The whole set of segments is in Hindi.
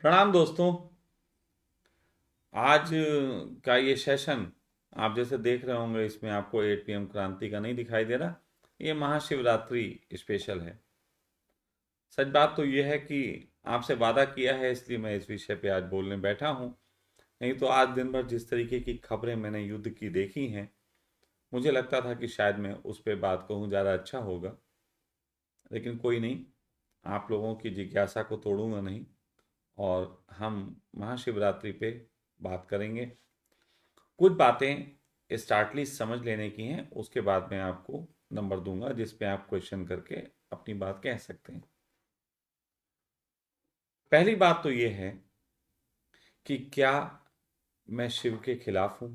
प्रणाम दोस्तों। आज का ये सेशन आप जैसे देख रहे होंगे, इसमें आपको 8 PM क्रांति का नहीं दिखाई दे रहा। ये महाशिवरात्रि स्पेशल है। सच बात तो ये है कि आपसे वादा किया है, इसलिए मैं इस विषय पे आज बोलने बैठा हूँ। नहीं तो आज दिन भर जिस तरीके की खबरें मैंने युद्ध की देखी हैं, मुझे लगता था कि शायद मैं उस पर बात कहूँ ज़्यादा अच्छा होगा। लेकिन कोई नहीं, आप लोगों की जिज्ञासा को तोड़ूंगा नहीं, और हम महाशिवरात्रि पे बात करेंगे। कुछ बातें स्टार्टली समझ लेने की हैं, उसके बाद मैं आपको नंबर दूंगा जिस पे आप क्वेश्चन करके अपनी बात कह सकते हैं। पहली बात तो ये है कि क्या मैं शिव के खिलाफ हूं?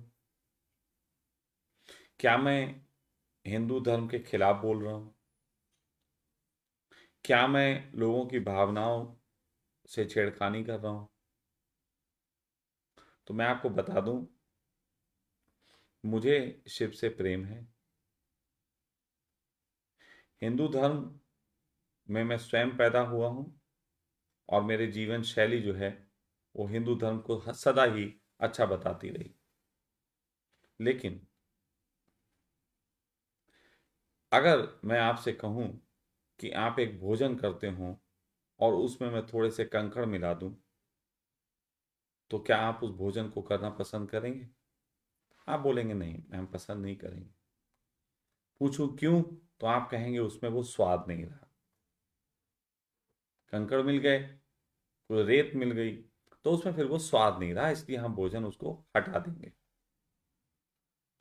क्या मैं हिंदू धर्म के खिलाफ बोल रहा हूं? क्या मैं लोगों की भावनाओं से छेड़खानी कर रहा हूं? तो मैं आपको बता दूं, मुझे शिव से प्रेम है। हिंदू धर्म में मैं स्वयं पैदा हुआ हूं, और मेरे जीवन शैली जो है वो हिंदू धर्म को सदा ही अच्छा बताती रही। लेकिन अगर मैं आपसे कहूं कि आप एक भोजन करते हो और उसमें मैं थोड़े से कंकड़ मिला दूं, तो क्या आप उस भोजन को करना पसंद करेंगे? आप बोलेंगे नहीं, हम पसंद नहीं करेंगे। पूछूं क्यों? तो आप कहेंगे उसमें वो स्वाद नहीं रहा। कंकड़ मिल गए, कोई रेत मिल गई, तो उसमें फिर वो स्वाद नहीं रहा, इसलिए हम भोजन उसको हटा देंगे।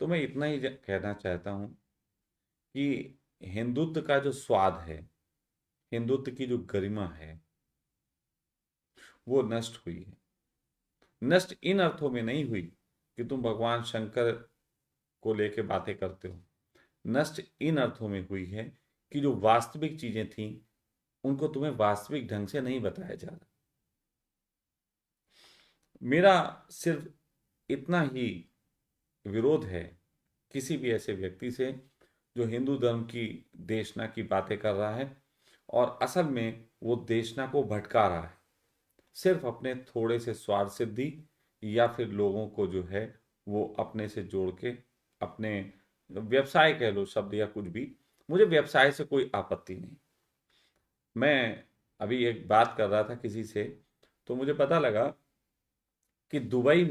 तो मैं इतना ही कहना चाहता हूं कि हिंदुत्व का जो स्वाद है, हिंदुत्व की जो गरिमा है, वो नष्ट हुई है। नष्ट इन अर्थों में नहीं हुई कि तुम भगवान शंकर को लेके बातें करते हो। नष्ट इन अर्थों में हुई है कि जो वास्तविक चीजें थीं, उनको तुम्हें वास्तविक ढंग से नहीं बताया जा रहा। मेरा सिर्फ इतना ही विरोध है किसी भी ऐसे व्यक्ति से जो हिंदू धर्म की देशना की बातें कर रहा है, और असल में वो देशना को भटका रहा है, सिर्फ अपने थोड़े से स्वार्थ सिद्धि, या फिर लोगों को जो है वो अपने से जोड़ के अपने व्यवसाय कह लो शब्द या कुछ भी। मुझे व्यवसाय से कोई आपत्ति नहीं। मैं अभी एक बात कर रहा था किसी से, तो मुझे पता लगा कि दुबई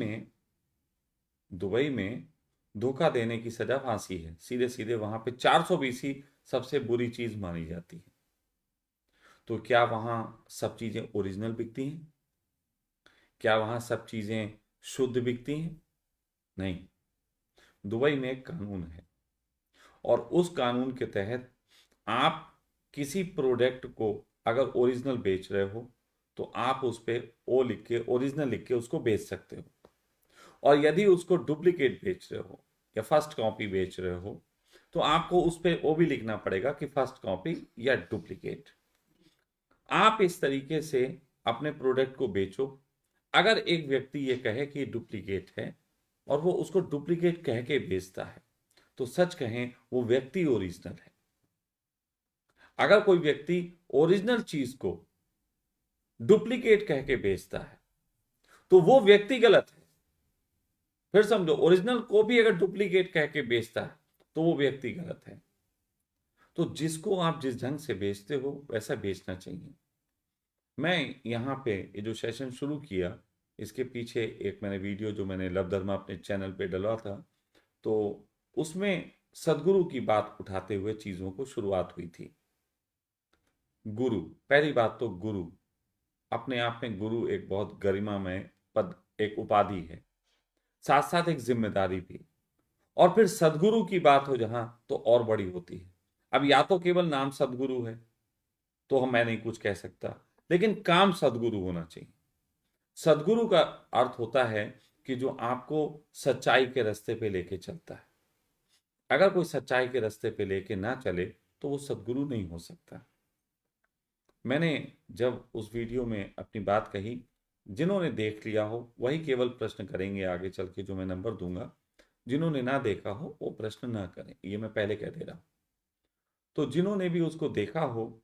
में धोखा देने की सजा फांसी है। सीधे सीधे वहां पे 420 सबसे बुरी चीज मानी जाती है। तो क्या वहां सब चीजें ओरिजिनल बिकती हैं? क्या वहां सब चीजें शुद्ध बिकती हैं? नहीं। दुबई में एक कानून है, और उस कानून के तहत आप किसी प्रोडक्ट को अगर ओरिजिनल बेच रहे हो, तो आप उस पर ओ लिख के, ओरिजिनल लिख के उसको बेच सकते हो। और यदि उसको डुप्लीकेट बेच रहे हो या फर्स्ट कॉपी बेच रहे हो, तो आपको उस पर वो भी लिखना पड़ेगा कि फर्स्ट कॉपी या डुप्लीकेट। आप इस तरीके से अपने प्रोडक्ट को बेचो। अगर एक व्यक्ति ये कहे कि डुप्लीकेट है, और वो उसको डुप्लीकेट कह के बेचता है, तो सच कहें वो व्यक्ति ओरिजिनल है। अगर कोई व्यक्ति ओरिजिनल चीज को डुप्लीकेट कह के बेचता है, तो वो व्यक्ति गलत है। फिर समझो, ओरिजिनल को भी अगर डुप्लीकेट कह के बेचता है, तो वो व्यक्ति गलत है। तो जिसको आप जिस ढंग से बेचते हो वैसा बेचना चाहिए। मैं यहाँ पे ये जो सेशन शुरू किया, इसके पीछे एक मैंने वीडियो जो मैंने लव धर्मा अपने चैनल पे डलवा था, तो उसमें सदगुरु की बात उठाते हुए चीज़ों को शुरुआत हुई थी। गुरु, पहली बात तो गुरु अपने आप में, गुरु एक बहुत गरिमामय पद, एक उपाधि है, साथ साथ एक जिम्मेदारी भी। और फिर सदगुरु की बात हो जहां, तो और बड़ी होती है। अब या तो केवल नाम सदगुरु है, तो हम मैं नहीं कुछ कह सकता, लेकिन काम सदगुरु होना चाहिए। सदगुरु का अर्थ होता है कि जो आपको सच्चाई के रास्ते पे लेके चलता है। अगर कोई सच्चाई के रास्ते पे लेके ना चले, तो वो सदगुरु नहीं हो सकता। मैंने जब उस वीडियो में अपनी बात कही, जिन्होंने देख लिया हो वही केवल प्रश्न करेंगे आगे चल के जो मैं नंबर दूंगा। जिन्होंने ना देखा हो वो प्रश्न ना करें, ये मैं पहले कह दे रहा हूं। तो जिन्होंने भी उसको देखा हो,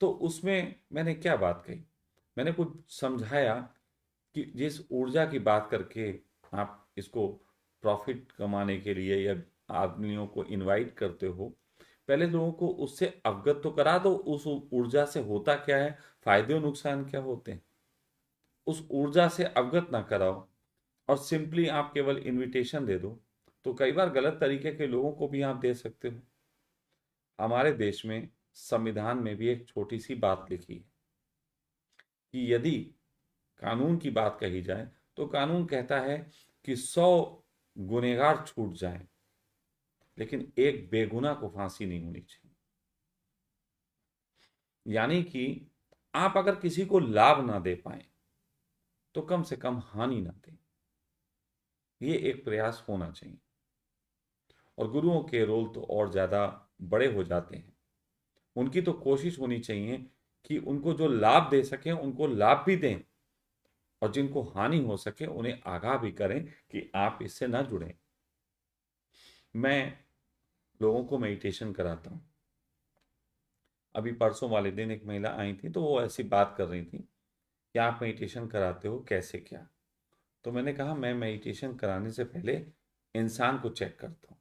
तो उसमें मैंने क्या बात कही, मैंने कुछ समझाया कि जिस ऊर्जा की बात करके आप इसको प्रॉफिट कमाने के लिए या आदमियों को इनवाइट करते हो, पहले लोगों को उससे अवगत तो करा दो, उस ऊर्जा से होता क्या है, फायदे और नुकसान क्या होते हैं। उस ऊर्जा से अवगत ना कराओ और सिंपली आप केवल इनविटेशन दे दो, तो कई बार गलत तरीके के लोगों को भी आप दे सकते हो। हमारे देश में संविधान में भी एक छोटी सी बात लिखी है कि यदि कानून की बात कही जाए तो कानून कहता है कि 100 गुनहगार छूट जाएं, लेकिन एक बेगुनाह को फांसी नहीं होनी चाहिए। यानी कि आप अगर किसी को लाभ ना दे पाए तो कम से कम हानि ना दें, ये एक प्रयास होना चाहिए। और गुरुओं के रोल तो और ज़्यादा बड़े हो जाते हैं। उनकी तो कोशिश होनी चाहिए कि उनको जो लाभ दे सकें उनको लाभ भी दें, और जिनको हानि हो सके उन्हें आगाह भी करें कि आप इससे ना जुड़ें। मैं लोगों को मेडिटेशन कराता हूँ। अभी परसों वाले दिन एक महिला आई थी, तो वो ऐसी बात कर रही थी कि आप मेडिटेशन कराते हो, कैसे क्या। तो मैंने कहा मैं मेडिटेशन कराने से पहले इंसान को चेक करता हूँ।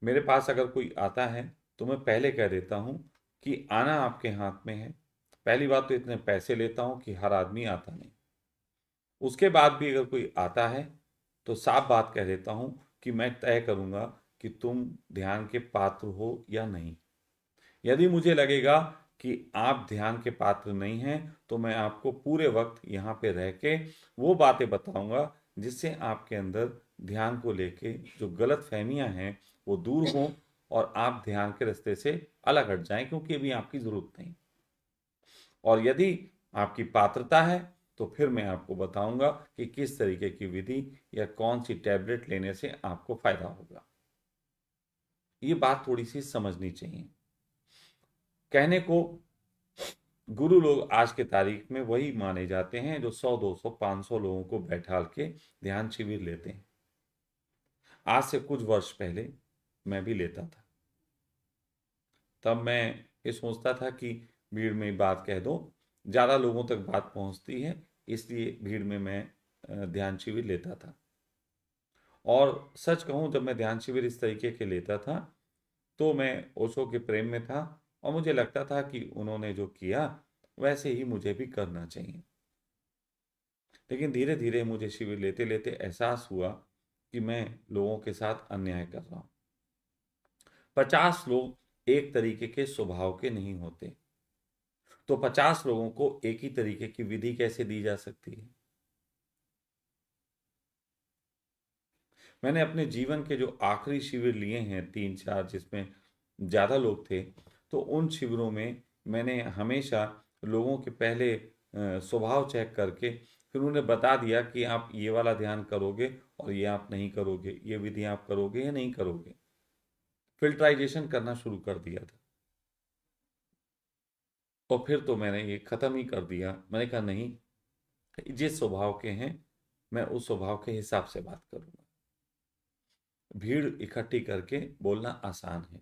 मेरे पास अगर कोई आता है तो मैं पहले कह देता हूँ कि आना आपके हाथ में है। पहली बात तो इतने पैसे लेता हूँ कि हर आदमी आता नहीं। उसके बाद भी अगर कोई आता है तो साफ बात कह देता हूँ कि मैं तय करूँगा कि तुम ध्यान के पात्र हो या नहीं। यदि मुझे लगेगा कि आप ध्यान के पात्र नहीं हैं तो मैं आपको पूरे वक्त यहाँ पे रह के वो बातें बताऊंगा जिससे आपके अंदर ध्यान को लेके जो गलत फहमियाँ हैं वो दूर हों और आप ध्यान के रास्ते से अलग हट जाएं, क्योंकि अभी आपकी ज़रूरत नहीं। और यदि आपकी पात्रता है तो फिर मैं आपको बताऊंगा कि किस तरीके की विधि या कौन सी टैबलेट लेने से आपको फायदा होगा। ये बात थोड़ी सी समझनी चाहिए। कहने को गुरु लोग आज के तारीख में वही माने जाते हैं जो 100 200 500 लोगों को बैठाल के ध्यान शिविर लेते हैं। आज से कुछ वर्ष पहले मैं भी लेता था। तब मैं ये सोचता था कि भीड़ में बात कह दो, ज़्यादा लोगों तक बात पहुंचती है, इसलिए भीड़ में मैं ध्यान शिविर लेता था। और सच कहूँ, जब मैं ध्यान शिविर इस तरीके के लेता था तो मैं ओशो के प्रेम में था और मुझे लगता था कि उन्होंने जो किया वैसे ही मुझे भी करना चाहिए। लेकिन धीरे धीरे मुझे शिविर लेते लेते एहसास हुआ कि मैं लोगों के साथ अन्याय कर रहा हूँ। 50 लोग एक तरीके के स्वभाव के नहीं होते, तो 50 लोगों को एक ही तरीके की विधि कैसे दी जा सकती है। मैंने अपने जीवन के जो आखिरी शिविर लिए हैं 3 4, जिसमें ज़्यादा लोग थे, तो उन शिविरों में मैंने हमेशा लोगों के पहले स्वभाव चेक करके फिर उन्हें बता दिया कि आप ये वाला ध्यान करोगे और ये आप नहीं करोगे, ये विधि आप करोगे या नहीं करोगे। फिल्टराइजेशन करना शुरू कर दिया था। और फिर तो मैंने ये ख़त्म ही कर दिया। मैंने कहा नहीं, जिस स्वभाव के हैं मैं उस स्वभाव के हिसाब से बात करूँगा। भीड़ इकट्ठी करके बोलना आसान है,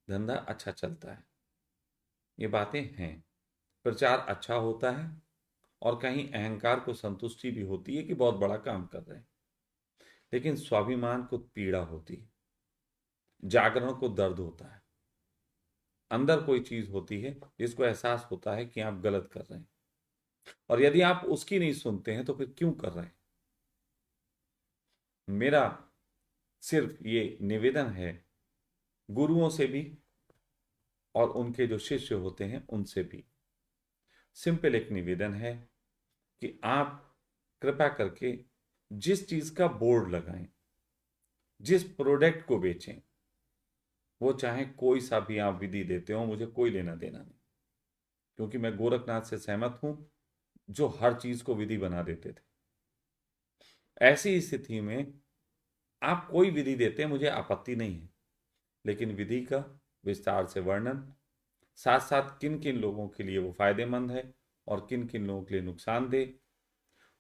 धंधा अच्छा चलता है, ये बातें हैं। प्रचार अच्छा होता है और कहीं अहंकार को संतुष्टि भी होती है कि बहुत बड़ा काम कर रहे हैं, लेकिन स्वाभिमान को पीड़ा होती है, जागरण को दर्द होता है, अंदर कोई चीज होती है जिसको एहसास होता है कि आप गलत कर रहे हैं। और यदि आप उसकी नहीं सुनते हैं तो फिर क्यों कर रहे हैं। मेरा सिर्फ ये निवेदन है, गुरुओं से भी और उनके जो शिष्य होते हैं उनसे भी सिंपल एक निवेदन है कि आप कृपया करके जिस चीज का बोर्ड लगाएं, जिस प्रोडक्ट को बेचें, वो चाहे कोई सा भी आप विधि देते हो, मुझे कोई लेना देना नहीं। क्योंकि मैं गोरखनाथ से सहमत हूं जो हर चीज को विधि बना देते थे। ऐसी स्थिति में आप कोई विधि देते हैं, मुझे आपत्ति नहीं है, लेकिन विधि का विस्तार से वर्णन, साथ साथ किन किन लोगों के लिए वो फायदेमंद है और किन किन लोगों के लिए नुकसानदेह।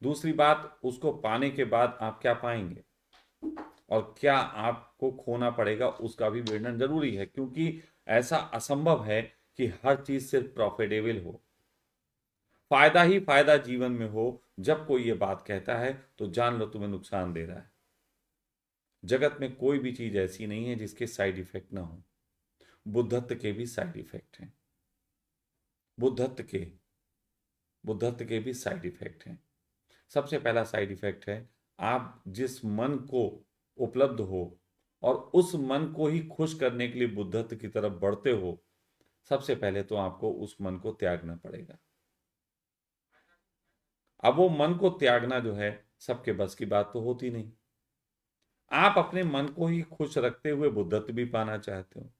दूसरी बात, उसको पाने के बाद आप क्या पाएंगे और क्या आपको खोना पड़ेगा, उसका भी वर्णन जरूरी है। क्योंकि ऐसा असंभव है कि हर चीज सिर्फ प्रॉफिटेबल हो। फायदा ही फायदा जीवन में हो, जब कोई ये बात कहता है तो जान लो तुम्हें नुकसान दे रहा है। जगत में कोई भी चीज ऐसी नहीं है जिसके साइड इफेक्ट ना हो। बुद्धत्व के भी साइड इफेक्ट हैं। बुद्धत्व के बुद्धत्व के भी साइड इफेक्ट हैं। सबसे पहला साइड इफेक्ट है, आप जिस मन को उपलब्ध हो और उस मन को ही खुश करने के लिए बुद्धत्व की तरफ बढ़ते हो, सबसे पहले तो आपको उस मन को त्यागना पड़ेगा। अब वो मन को त्यागना जो है, सबके बस की बात तो होती नहीं। आप अपने मन को ही खुश रखते हुए बुद्धत्व भी पाना चाहते हो।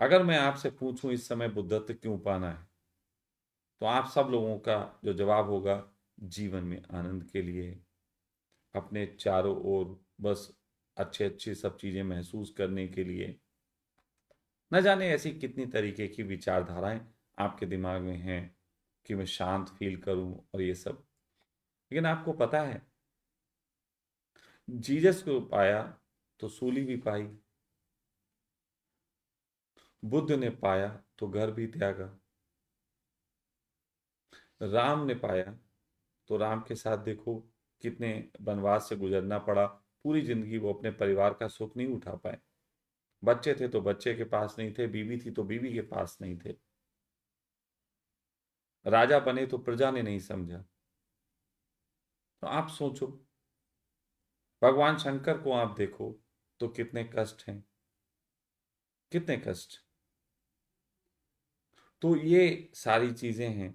अगर मैं आपसे पूछूं इस समय बुद्धत्व क्यों पाना है, तो आप सब लोगों का जो जवाब होगा, जीवन में आनंद के लिए, अपने चारों ओर बस अच्छे अच्छे सब चीजें महसूस करने के लिए। न जाने ऐसी कितनी तरीके की विचारधाराएं आपके दिमाग में हैं कि मैं शांत फील करूं और ये सब। लेकिन आपको पता है, जीसस को पाया तो सूली भी पाई, बुद्ध ने पाया तो घर भी त्यागा, राम ने पाया तो राम के साथ देखो कितने वनवास से गुजरना पड़ा। पूरी जिंदगी वो अपने परिवार का सुख नहीं उठा पाए। बच्चे थे तो बच्चे के पास नहीं थे, बीवी थी तो बीवी के पास नहीं थे, राजा बने तो प्रजा ने नहीं समझा। तो आप सोचो, भगवान शंकर को आप देखो तो कितने कष्ट हैं, कितने कष्ट। तो ये सारी चीजें हैं।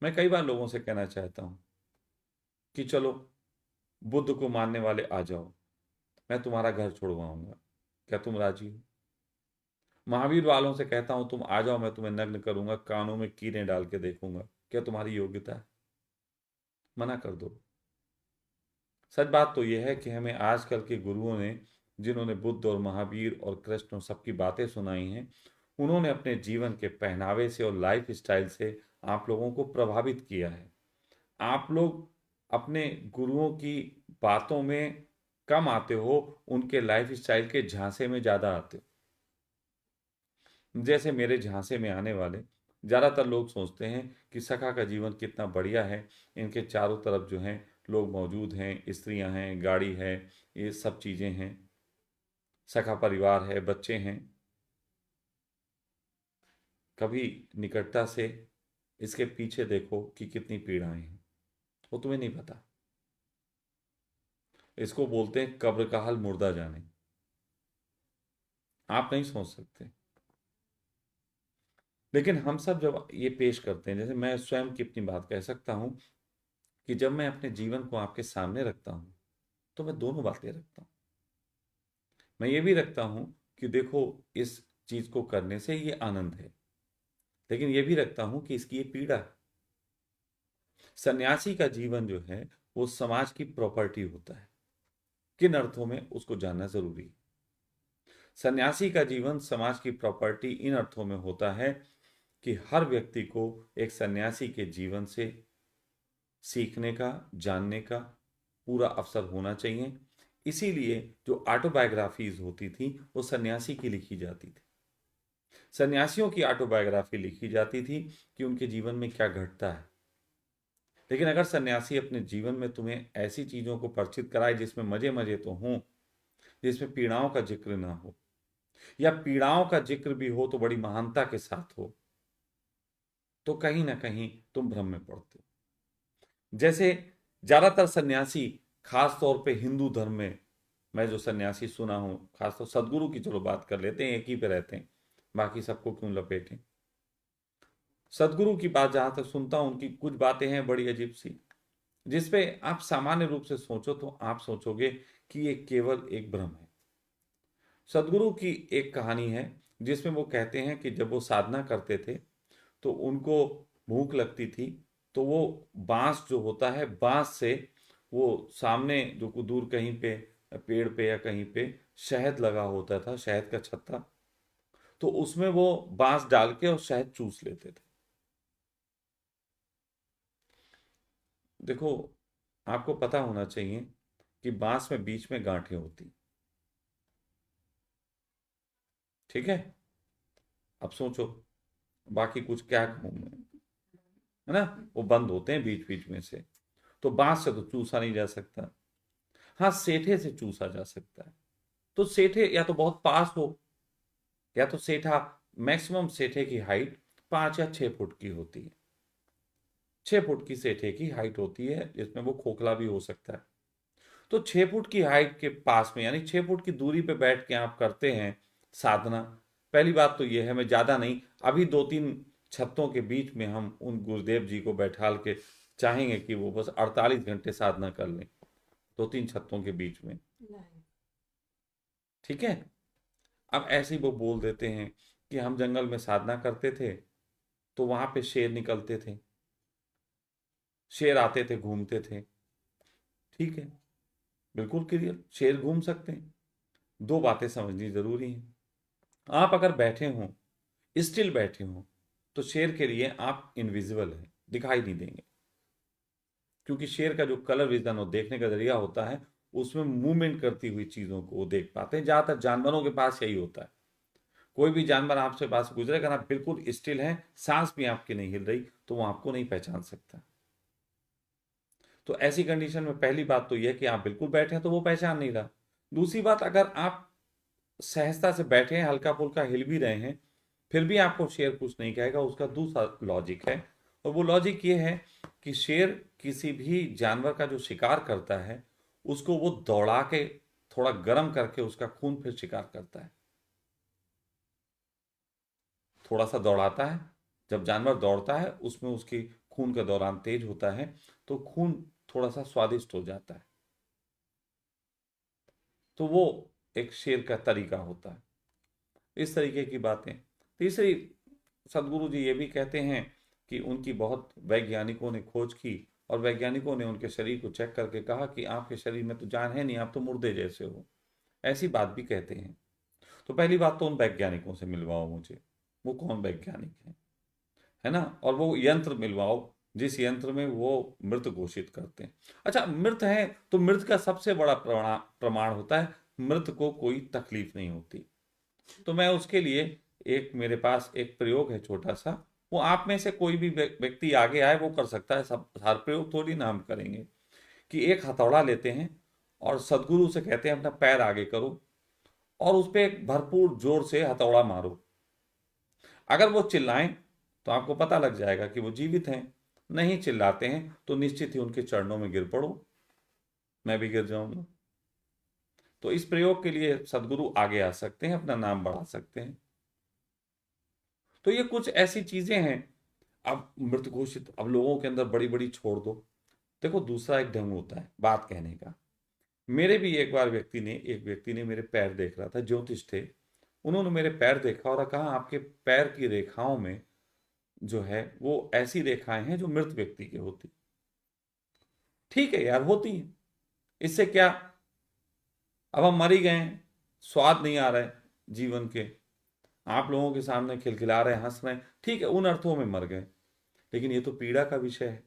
मैं कई बार लोगों से कहना चाहता हूं कि चलो बुद्ध को मानने वाले आ जाओ, मैं तुम्हारा घर छुड़वाऊंगा, क्या तुम राजी हो? महावीर वालों से कहता हूं तुम आ जाओ, मैं तुम्हें नग्न करूंगा, कानों में कीड़े डाल के देखूंगा, क्या तुम्हारी योग्यता है? मना कर दो। सच बात तो यह है कि हमें आजकल के गुरुओं ने, जिन्होंने बुद्ध और महावीर और कृष्ण और सबकी बातें सुनाई हैं, उन्होंने अपने जीवन के पहनावे से और लाइफ स्टाइल से आप लोगों को प्रभावित किया है। आप लोग अपने गुरुओं की बातों में कम आते हो, उनके लाइफ स्टाइल के झांसे में ज़्यादा आते हो। जैसे मेरे झांसे में आने वाले ज़्यादातर लोग सोचते हैं कि सखा का जीवन कितना बढ़िया है, इनके चारों तरफ जो हैं लोग मौजूद हैं, स्त्रियां हैं, गाड़ी है, ये सब चीज़ें हैं, सखा परिवार है, बच्चे हैं। कभी निकटता से इसके पीछे देखो कि कितनी पीड़ाएं हैं, वो तुम्हें नहीं पता। इसको बोलते हैं कब्र का हाल मुर्दा जाने। आप नहीं सोच सकते। लेकिन हम सब जब ये पेश करते हैं, जैसे मैं स्वयं की अपनी बात कह सकता हूँ कि जब मैं अपने जीवन को आपके सामने रखता हूँ तो मैं दोनों बातें रखता हूँ। मैं ये भी रखता हूँ कि देखो इस चीज को करने से ये आनंद है, लेकिन ये भी रखता हूँ कि इसकी ये पीड़ा है। सन्यासी का जीवन जो है वो समाज की प्रॉपर्टी होता है। किन अर्थों में, उसको जानना जरूरी है। सन्यासी का जीवन समाज की प्रॉपर्टी इन अर्थों में होता है कि हर व्यक्ति को एक सन्यासी के जीवन से सीखने का, जानने का पूरा अवसर होना चाहिए। इसीलिए जो ऑटोबायोग्राफीज होती थी वो सन्यासी की लिखी जाती थी। सन्यासियों की ऑटोबायोग्राफी लिखी जाती थी कि उनके जीवन में क्या घटता है। लेकिन अगर सन्यासी अपने जीवन में तुम्हें ऐसी चीजों को परिचित कराए जिसमें मजे मजे तो हों, जिसमें पीड़ाओं का जिक्र ना हो, या पीड़ाओं का जिक्र भी हो तो बड़ी महानता के साथ हो, तो कहीं ना कहीं तुम भ्रम में पड़ते हो। जैसे ज्यादातर सन्यासी, खास तौर पे हिंदू धर्म में, मैं जो सन्यासी सुना हूं, खासतौर सदगुरु की चलो बात कर लेते हैं, एक ही पे रहते हैं, बाकी सबको क्यों लपेटें। सदगुरु की बात जहां तक सुनता हूं, उनकी कुछ बातें हैं बड़ी अजीब सी, जिसपे आप सामान्य रूप से सोचो तो आप सोचोगे कि ये केवल एक भ्रम है। सदगुरु की एक कहानी है जिसमें वो कहते हैं कि जब वो साधना करते थे तो उनको भूख लगती थी, तो वो बांस जो होता है, बांस से वो सामने जो दूर कहीं पे पेड़ पे या कहीं पे शहद लगा होता था, शहद का छत्ता, तो उसमें वो बांस डाल के और शहद चूस लेते थे। देखो, आपको पता होना चाहिए कि बांस में बीच में गांठें होती, ठीक है? अब सोचो, बाकी कुछ क्या कहूं मैं। है ना, वो बंद होते हैं बीच बीच में से। तो बांस से तो चूसा नहीं जा सकता। हाँ, सेठे से चूसा जा सकता है। तो सेठे या तो बहुत पास हो, या तो सेठा, मैक्सिमम सेठे की हाइट 5 या 6 फुट की होती है। 6 फुट की सेठे की हाइट होती है, जिसमें वो खोखला भी हो सकता है। तो 6 फुट की हाइट के पास में, यानी 6 फुट की दूरी पे बैठ के आप करते हैं साधना। पहली बात तो ये है, मैं ज़्यादा नहीं, अभी 2-3 छत्तों के बीच में हम उन गुरुदेव जी को बैठाल के चाहेंगे कि वो बस 48 घंटे साधना कर लें, 2-3 छत्तों के बीच में। ठीक है। अब ऐसे ही वो बोल देते हैं कि हम जंगल में साधना करते थे, तो वहां पे शेर निकलते थे, शेर आते थे, घूमते थे। ठीक है, बिल्कुल क्लियर, शेर घूम सकते हैं। दो बातें समझनी जरूरी हैं। आप अगर बैठे हों, स्टिल बैठे हों, तो शेर के लिए आप इनविजिबल हैं, दिखाई नहीं देंगे। क्योंकि शेर का जो कलर विजन और देखने का जरिया होता है, उसमें मूवमेंट करती हुई चीजों को वो देख पाते हैं। ज्यादातर जानवरों के पास यही होता है। कोई भी जानवर आपसे पास गुजरेगा ना, बिल्कुल स्टिल है, सांस भी आपकी नहीं हिल रही, तो वो आपको नहीं पहचान सकता। तो ऐसी कंडीशन में पहली बात तो यह कि आप बिल्कुल बैठे हैं तो वो पहचान नहीं रहा। दूसरी बात, अगर आप सहजता से बैठे हैं, हल्का फुल्का हिल भी रहे हैं, फिर भी आपको शेर कुछ नहीं कहेगा। उसका दूसरा लॉजिक है, और वो लॉजिक ये है कि शेर किसी भी जानवर का जो शिकार करता है, उसको वो दौड़ा के, थोड़ा गर्म करके उसका खून फिर शिकार करता है। थोड़ा सा दौड़ाता है, जब जानवर दौड़ता है उसमें उसकी खून का दौरान तेज होता है, तो खून थोड़ा सा स्वादिष्ट हो जाता है। तो वो एक शेर का तरीका होता है। इस तरीके की बातें। तीसरी, सदगुरु जी ये भी कहते हैं कि उनकी बहुत वैज्ञानिकों ने खोज की, और वैज्ञानिकों ने उनके शरीर को चेक करके कहा कि आपके शरीर में तो जान है नहीं, आप तो मुर्दे जैसे हो। ऐसी बात भी कहते हैं। तो पहली बात तो उन वैज्ञानिकों से मिलवाओ मुझे, वो कौन वैज्ञानिक है ना, और वो यंत्र मिलवाओ जिस यंत्र में वो मृत घोषित करते हैं। अच्छा, मृत है तो मृत का सबसे बड़ा प्रमाण होता है, मृत को कोई तकलीफ नहीं होती। तो मैं उसके लिए, एक मेरे पास एक प्रयोग है छोटा सा, वो आप में से कोई भी व्यक्ति आगे आए वो कर सकता है। सब हर प्रयोग थोड़ी ना हम करेंगे। कि एक हथौड़ा लेते हैं और सदगुरु से कहते हैं अपना पैर आगे करो, और उस पर एक भरपूर जोर से हथौड़ा मारो। अगर वो चिल्लाएं तो आपको पता लग जाएगा कि वो जीवित हैं। नहीं चिल्लाते हैं तो निश्चित ही उनके चरणों में गिर पड़ो, मैं भी गिर जाऊंगा। तो इस प्रयोग के लिए सदगुरु आगे आ सकते हैं, अपना नाम बढ़ा सकते हैं। तो ये कुछ ऐसी चीजें हैं। अब मृत घोषित, अब लोगों के अंदर बड़ी बड़ी छोड़ दो। देखो, दूसरा एक ढंग होता है बात कहने का। मेरे भी एक बार एक व्यक्ति ने मेरे पैर देख रहा था, ज्योतिष थे। उन्होंने मेरे पैर देखा और कहा आपके पैर की रेखाओं में जो है वो ऐसी रेखाएं हैं जो मृत व्यक्ति की होती। ठीक है यार, होती है, इससे क्या। अब हम मर ही गए हैं, स्वाद नहीं आ रहा है जीवन के, आप लोगों के सामने खिलखिला रहे हैं, हंस रहे हैं, ठीक है, उन अर्थों में मर गए। लेकिन ये तो पीड़ा का विषय है,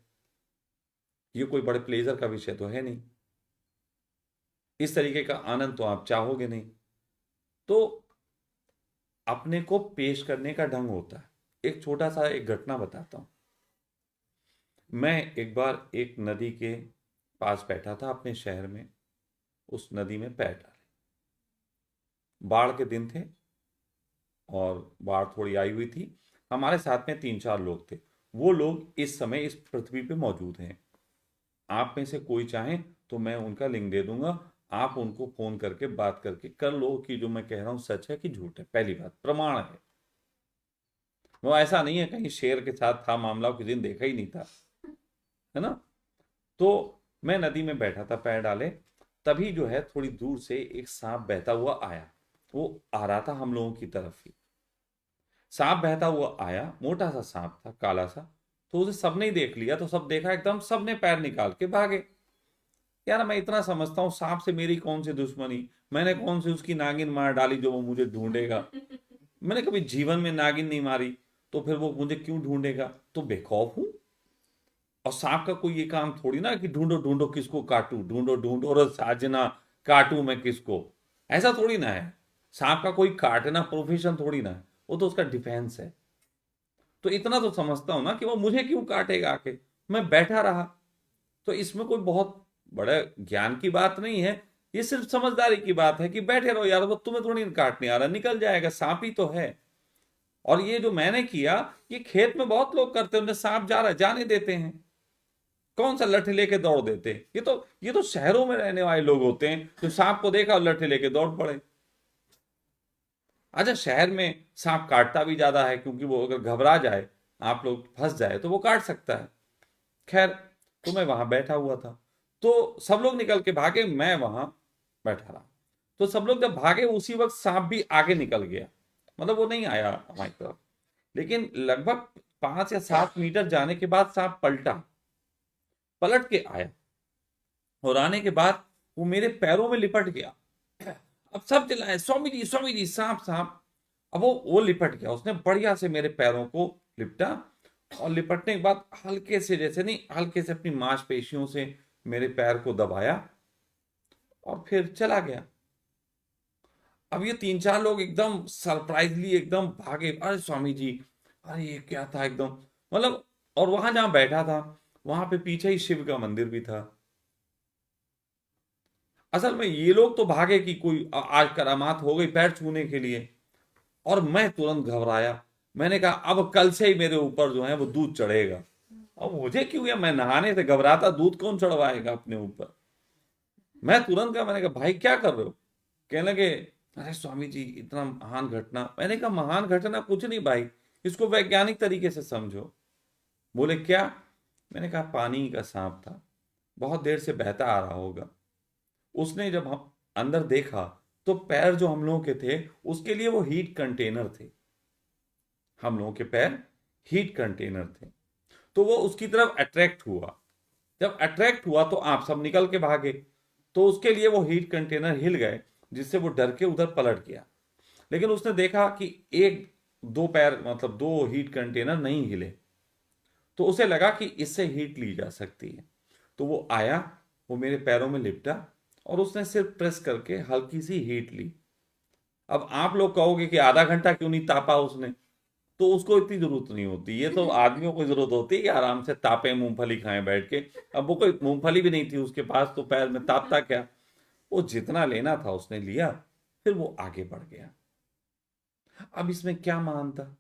ये कोई बड़े प्लेजर का विषय तो है नहीं। इस तरीके का आनंद तो आप चाहोगे नहीं। तो अपने को पेश करने का ढंग होता है। एक छोटा सा एक घटना बताता हूं। मैं एक बार एक नदी के पास बैठा था अपने शहर में, उस नदी में पैर डाले। बाढ़ के दिन थे और बाढ़ थोड़ी आई हुई थी। हमारे साथ में 3-4 लोग थे। वो लोग इस समय इस पृथ्वी पे मौजूद हैं। आप में से कोई चाहे तो मैं उनका लिंक दे दूंगा, आप उनको फोन करके बात करके कर लो कि जो मैं कह रहा हूं सच है कि झूठ है। पहली बात, प्रमाण है। वो ऐसा नहीं है कहीं शेर के साथ था मामला, किसी दिन देखा ही नहीं था, है ना। तो मैं नदी में बैठा था पैर डाले, तभी जो है थोड़ी दूर से एक सांप बहता हुआ आया। वो आ रहा था हम लोगों की तरफ ही। सांप बहता हुआ आया, मोटा सा सांप था, काला सा। तो उसे सबने ही देख लिया, तो सब देखा एकदम, सबने पैर निकाल के भागे। यार मैं इतना समझता हूँ, सांप से मेरी कौन सी दुश्मनी, मैंने कौन सी उसकी नागिन मार डाली जो वो मुझे ढूंढेगा। मैंने कभी जीवन में नागिन नहीं मारी, तो फिर वो मुझे क्यों ढूंढेगा। तो बेखौफ हूं। और सांप का कोई ये काम थोड़ी ना कि ढूंढो ढूंढो किसको काटू, ढूंढो ढूंढो और साजना काटू मैं किसको। ऐसा थोड़ी ना है। सांप का कोई काटना प्रोफेशन थोड़ी ना है, वो तो उसका डिफेंस है। तो इतना तो समझता हूं ना कि वो मुझे क्यों काटेगा आके, मैं बैठा रहा। तो इसमें कोई बहुत बड़ा ज्ञान की बात नहीं है, ये सिर्फ समझदारी की बात है कि बैठे रहो यार, वो तुम्हें थोड़ी काटने आ रहा, निकल जाएगा, सांप ही तो है। और ये जो मैंने किया, ये खेत में बहुत लोग करते हैं, उन्हें सांप जा रहा है जाने देते हैं, कौन सा लठे लेके दौड़ देते। ये तो शहरों में रहने वाले लोग होते हैं जो सांप को देखा और लठे लेके दौड़ पड़े। अच्छा, शहर में सांप काटता भी ज्यादा है, क्योंकि वो अगर घबरा जाए, आप लोग फंस जाए, तो वो काट सकता है। खैर, तो मैं वहां बैठा हुआ था, तो सब लोग निकल के भागे, मैं वहां बैठा रहा। तो सब लोग जब भागे, उसी वक्त सांप भी आगे निकल गया, मतलब वो नहीं आया हमारी तरफ। लेकिन लगभग 5 या 7 मीटर जाने के बाद सांप पलट के आया, और आने के बाद वो मेरे पैरों में लिपट गया। अब सब चिल्लाए, स्वामी जी सांप सांप। अब वो लिपट गया, उसने बढ़िया से मेरे पैरों को लिपटा, और लिपटने के बाद हल्के से, जैसे नहीं, हल्के से अपनी मांसपेशियों से मेरे पैर को दबाया, और फिर चला गया। अब ये 3-4 लोग एकदम सरप्राइजली एकदम भागे, अरे स्वामी जी, अरे ये क्या था एकदम, मतलब। और वहां जहां बैठा था, वहां पे पीछे ही शिव का मंदिर भी था। असल में ये लोग तो भागे कि कोई आज करामात हो गई पैर छूने के लिए, और मैं तुरंत घबराया। मैंने कहा अब कल से ही मेरे ऊपर जो है वो दूध चढ़ेगा। अब मुझे क्यों, या मैं नहाने से घबराता, दूध कौन चढ़वाएगा अपने ऊपर। मैं तुरंत कहा, मैंने कहा भाई क्या कर रहे हो। कहने लगे, अरे स्वामी जी इतना महान घटना। मैंने कहा महान घटना कुछ नहीं भाई, इसको वैज्ञानिक तरीके से समझो। बोले क्या। मैंने कहा पानी का सांप था, बहुत देर से बहता आ रहा होगा। उसने जब हम अंदर देखा, तो पैर जो हम लोगों के थे, उसके लिए वो हीट कंटेनर थे। हम लोगों के पैर हीट कंटेनर थे, तो वो उसकी तरफ अट्रैक्ट हुआ। जब अट्रैक्ट हुआ तो आप सब निकल के भागे, तो उसके लिए वो हीट कंटेनर हिल गए, जिससे वो डर के उधर पलट गया। लेकिन उसने देखा कि एक दो पैर, मतलब दो हीट कंटेनर नहीं हिले, तो उसे लगा कि इससे हीट ली जा सकती है। तो वो आया, वो मेरे पैरों में लिपटा, और उसने सिर्फ प्रेस करके हल्की सी हीट ली। अब आप लोग कहोगे कि आधा घंटा क्यों नहीं तापा उसने, तो उसको इतनी जरूरत नहीं होती, ये तो आदमियों को जरूरत होती है कि आराम से तापे, मूंगफली खाएं बैठ के। अब वो कोई मूंगफली भी नहीं थी उसके पास, तो पैर में तापता क्या। वो जितना लेना था उसने लिया, फिर वो आगे बढ़ गया। अब इसमें क्या महानता।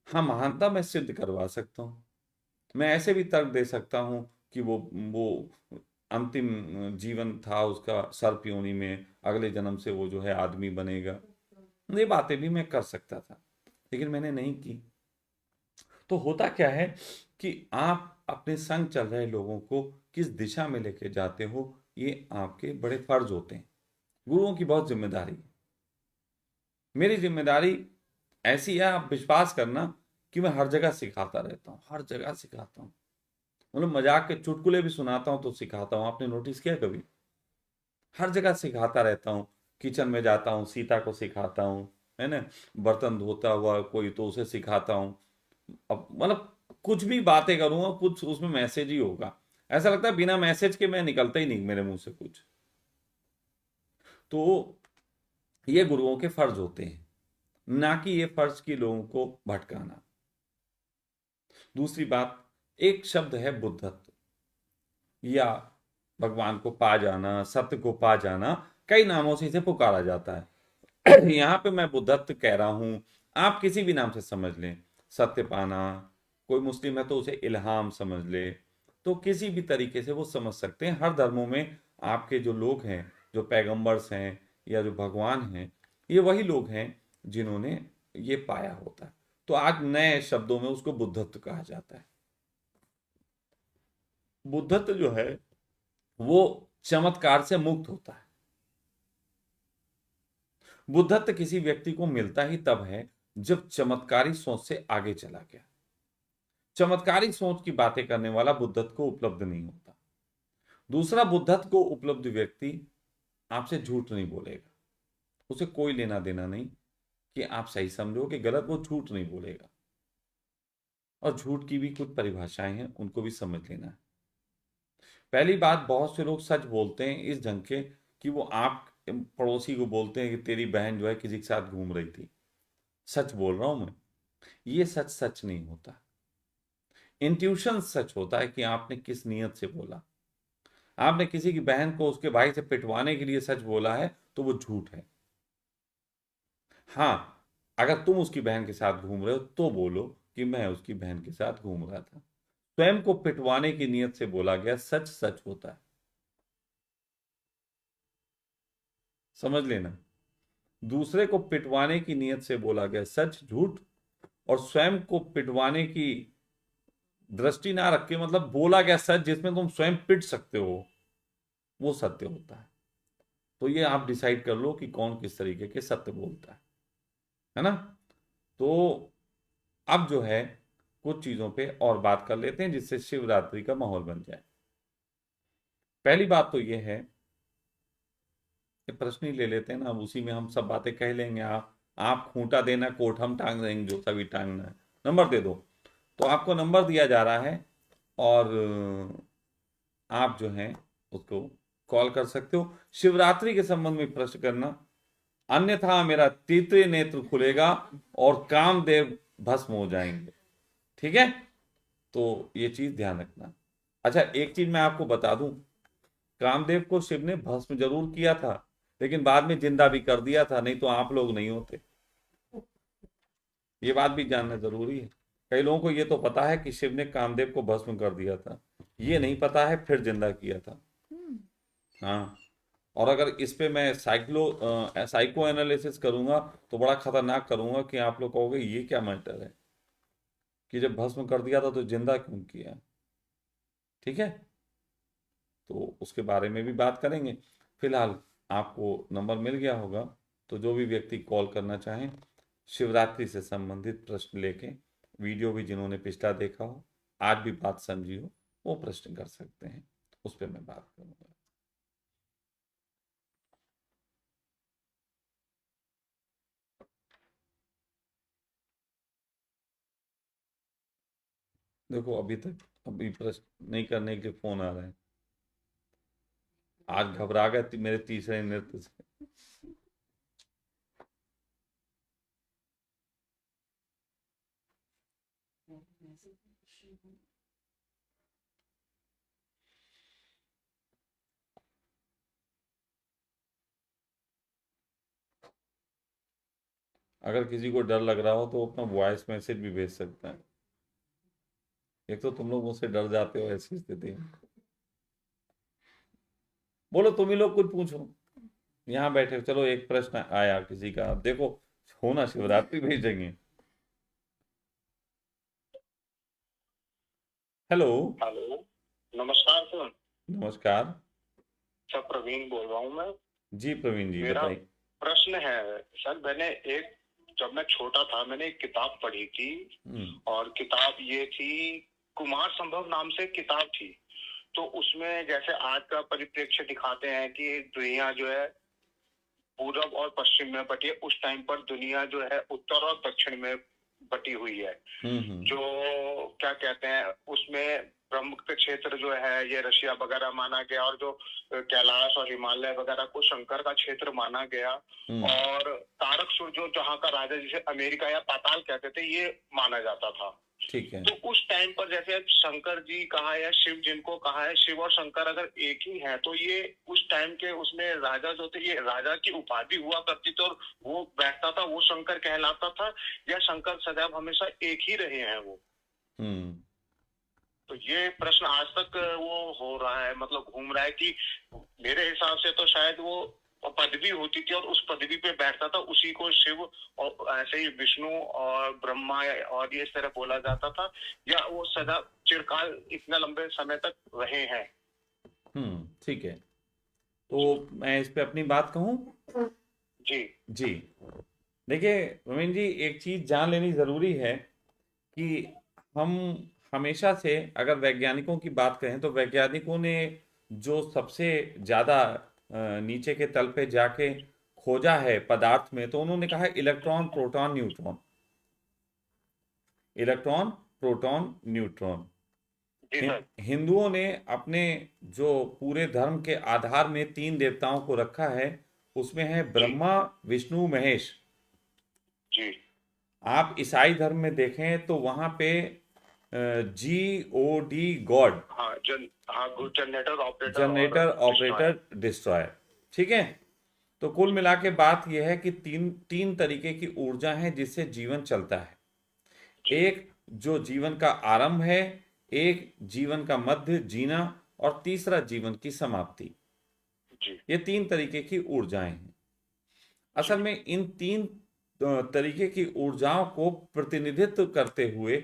हाँ, महानता मैं सिद्ध करवा सकता हूँ। मैं ऐसे भी तर्क दे सकता हूँ कि वो अंतिम जीवन था उसका सर्प योनि में, अगले जन्म से वो जो है आदमी बनेगा। ये बातें भी मैं कर सकता था, लेकिन मैंने नहीं की। तो होता क्या है कि आप अपने संग चल रहे लोगों को किस दिशा में लेके जाते हो, ये आपके बड़े फर्ज होते हैं। गुरुओं की बहुत जिम्मेदारी है। मेरी जिम्मेदारी ऐसी है, आप विश्वास करना, कि मैं हर जगह सिखाता रहता हूँ, हर जगह सिखाता हूँ। मतलब मजाक के चुटकुले भी सुनाता हूँ तो सिखाता हूँ, आपने नोटिस किया कभी। हर जगह सिखाता रहता हूँ। किचन में जाता हूँ, सीता को सिखाता हूँ, है ना। बर्तन धोता हुआ कोई, तो उसे सिखाता हूँ। अब मतलब कुछ भी बातें करूंगा, कुछ उसमें मैसेज ही होगा। ऐसा लगता है बिना मैसेज के मैं निकलता ही नहीं मेरे मुंह से कुछ। तो ये गुरुओं के फर्ज होते हैं, ना कि ये फर्ज की लोगों को भटकाना। दूसरी बात, एक शब्द है बुद्धत्व, या भगवान को पा जाना, सत्य को पा जाना, कई नामों से इसे पुकारा जाता है। यहाँ पे मैं बुद्धत्व कह रहा हूं, आप किसी भी नाम से समझ लें। सत्य पाना, कोई मुस्लिम है तो उसे इल्हाम समझ ले, तो किसी भी तरीके से वो समझ सकते हैं। हर धर्मों में आपके जो लोग हैं, जो पैगंबर्स हैं या जो भगवान हैं, ये वही लोग हैं जिन्होंने ये पाया होता है। तो आज नए शब्दों में उसको बुद्धत्व कहा जाता है। बुद्धत्व जो है वो चमत्कार से मुक्त होता है। बुद्धत्व किसी व्यक्ति को मिलता ही तब है जब चमत्कारी सोच से आगे चला गया। चमत्कारी सोच की बातें करने वाला बुद्धत्व को उपलब्ध नहीं होता। दूसरा, बुद्धत्व को उपलब्ध व्यक्ति आपसे झूठ नहीं बोलेगा, उसे कोई लेना देना नहीं कि आप सही समझो कि गलत, वो झूठ नहीं बोलेगा। और झूठ की भी कुछ परिभाषाएं हैं, उनको भी समझ लेना है। पहली बात, बहुत से लोग सच बोलते हैं इस ढंग के कि वो आप पड़ोसी को बोलते हैं कि तेरी बहन जो है किसी के साथ घूम रही थी। सच बोल रहा हूं मैं, ये सच सच नहीं होता। इंट्यूशन सच होता है कि आपने किस नीयत से बोला। आपने किसी की बहन को उसके भाई से पिटवाने के लिए सच बोला है तो वो झूठ है। हाँ, अगर तुम उसकी बहन के साथ घूम रहे हो तो बोलो कि मैं उसकी बहन के साथ घूम रहा था। स्वयं को पिटवाने की नीयत से बोला गया सच सच होता है। समझ लेना, दूसरे को पिटवाने की नीयत से बोला गया सच झूठ, और स्वयं को पिटवाने की दृष्टि ना रख के मतलब बोला गया सच जिसमें तुम स्वयं पिट सकते हो, वो सत्य होता है। तो ये आप डिसाइड कर लो कि कौन किस तरीके के सत्य बोलता है ना। तो अब जो है कुछ चीजों पे और बात कर लेते हैं जिससे शिवरात्रि का माहौल बन जाए। पहली बात तो ये है कि प्रश्न ही ले लेते हैं ना, अब उसी में हम सब बातें कह लेंगे। आप खूंटा देना, कोट हम टांग देंगे, जो सभी टांगना है। नंबर दे दो। तो आपको नंबर दिया जा रहा है, और आप जो है उसको कॉल कर सकते हो। शिवरात्रि के संबंध में प्रश्न करना, अन्यथा मेरा तीसरे नेत्र खुलेगा और कामदेव भस्म हो जाएंगे। ठीक है, तो ये चीज ध्यान रखना। अच्छा, एक चीज मैं आपको बता दूं, कामदेव को शिव ने भस्म जरूर किया था, लेकिन बाद में जिंदा भी कर दिया था, नहीं तो आप लोग नहीं होते। ये बात भी जानना जरूरी है। कई लोगों को ये तो पता है कि शिव ने कामदेव को भस्म कर दिया था, ये नहीं पता है फिर जिंदा किया था। हाँ, और अगर इस पे मैं साइको एनालिसिस करूंगा तो बड़ा खतरनाक करूंगा कि आप लोग कहोगे ये क्या मैटर है कि जब भस्म कर दिया था तो जिंदा क्यों किया। ठीक है, तो उसके बारे में भी बात करेंगे। फिलहाल आपको नंबर मिल गया होगा, तो जो भी व्यक्ति कॉल करना चाहें शिवरात्रि से संबंधित प्रश्न लेके, वीडियो भी जिन्होंने पिछला देखा हो, आज भी बात समझी हो, वो प्रश्न कर सकते हैं, उस पर मैं बात करूंगा। देखो, अभी प्रश्न नहीं करने के लिए फोन आ रहे हैं। आज घबरा गए मेरे तीसरे नृत्य से। अगर किसी को डर लग रहा हो तो अपना वॉइस मैसेज भी भेज सकता है। एक तो तुम लोग मुझसे डर जाते हो ऐसी स्थिति में। बोलो, तुम ही लोग कुछ पूछो, यहाँ बैठे हो। चलो, एक प्रश्न आया किसी का, अब देखो होना शिवरात्रि भेजेंगे। हेलो। हेलो। नमस्कार सर। नमस्कार। सर प्रवीण बोल रहा हूँ मैं। जी प्रवीण जी, मेरा बताइए। प्रश्न है सर, मैंने एक जब मैं छोटा था मैंने एक किताब पढ़ी थी, हम्म। और किताब ये थी, कुमार संभव नाम से किताब थी। तो उसमें जैसे आज का परिप्रेक्ष्य दिखाते हैं कि दुनिया जो है पूरब और पश्चिम में बटी है, उस टाइम पर दुनिया जो है उत्तर और दक्षिण में बटी हुई है। हम्म। जो क्या कहते हैं उसमें प्रमुख क्षेत्र जो है ये रशिया वगैरह माना गया, और जो कैलाश और हिमालय वगैरह को शंकर का क्षेत्र माना गया। हम्म। और तारकसुर जो जहाँ का राजा जिसे अमेरिका या पाताल कहते थे ये माना जाता था। ठीक है। तो उस टाइम पर जैसे शंकर जी कहा है, शिव जिनको कहा है, शिव और शंकर अगर एक ही है तो ये उस टाइम के उसमें राजा जो थे ये राजा की उपाधि हुआ करती थी, और वो बैठता था वो शंकर कहलाता था, या शंकर सदैव हमेशा एक ही रहे हैं वो। हम्म। तो ये प्रश्न आज तक वो हो रहा है, मतलब घूम रहा है कि मेरे हिसाब से तो शायद वो पदवी होती थी और उस पदवी पे बैठता था, उसी को शिव, और ऐसे ही विष्णु और ब्रह्मा और ये इस तरह बोला जाता था, या वो सदा चिरकाल इतने लंबे समय तक रहे हैं। ठीक है, तो मैं इस पे अपनी बात कहूँ। जी। जी, देखिए प्रवीण जी, एक चीज जान लेनी जरूरी है कि हम हमेशा से, अगर वैज्ञानिकों की बात करें तो वैज्ञानिकों ने जो सबसे ज्यादा नीचे के तल पे जाके खोजा है पदार्थ में, तो उन्होंने कहा है electron proton neutron. Electron proton neutron. जी सर। हिंदुओं ने अपने जो पूरे धर्म के आधार में तीन देवताओं को रखा है, उसमें है जी। ब्रह्मा, विष्णु, महेश। जी। आप ईसाई धर्म में देखें तो वहां पे GOD, गॉड, हाँ हाँ, जनरेटर ऑपरेटर और जनरेटर डिस्ट्रॉयर। Operator destroyer. ठीक है। तो कुल मिला के बात यह है कि तीन तीन तरीके की ऊर्जा है जिससे जीवन चलता है। जी एक जो जीवन का आरंभ है, एक जीवन का मध्य जीना, और तीसरा जीवन की समाप्ति। जी ये तीन तरीके की ऊर्जाएं हैं। असल जी में इन तीन तरीके की ऊर्जाओं को प्रतिनिधित्व करते हुए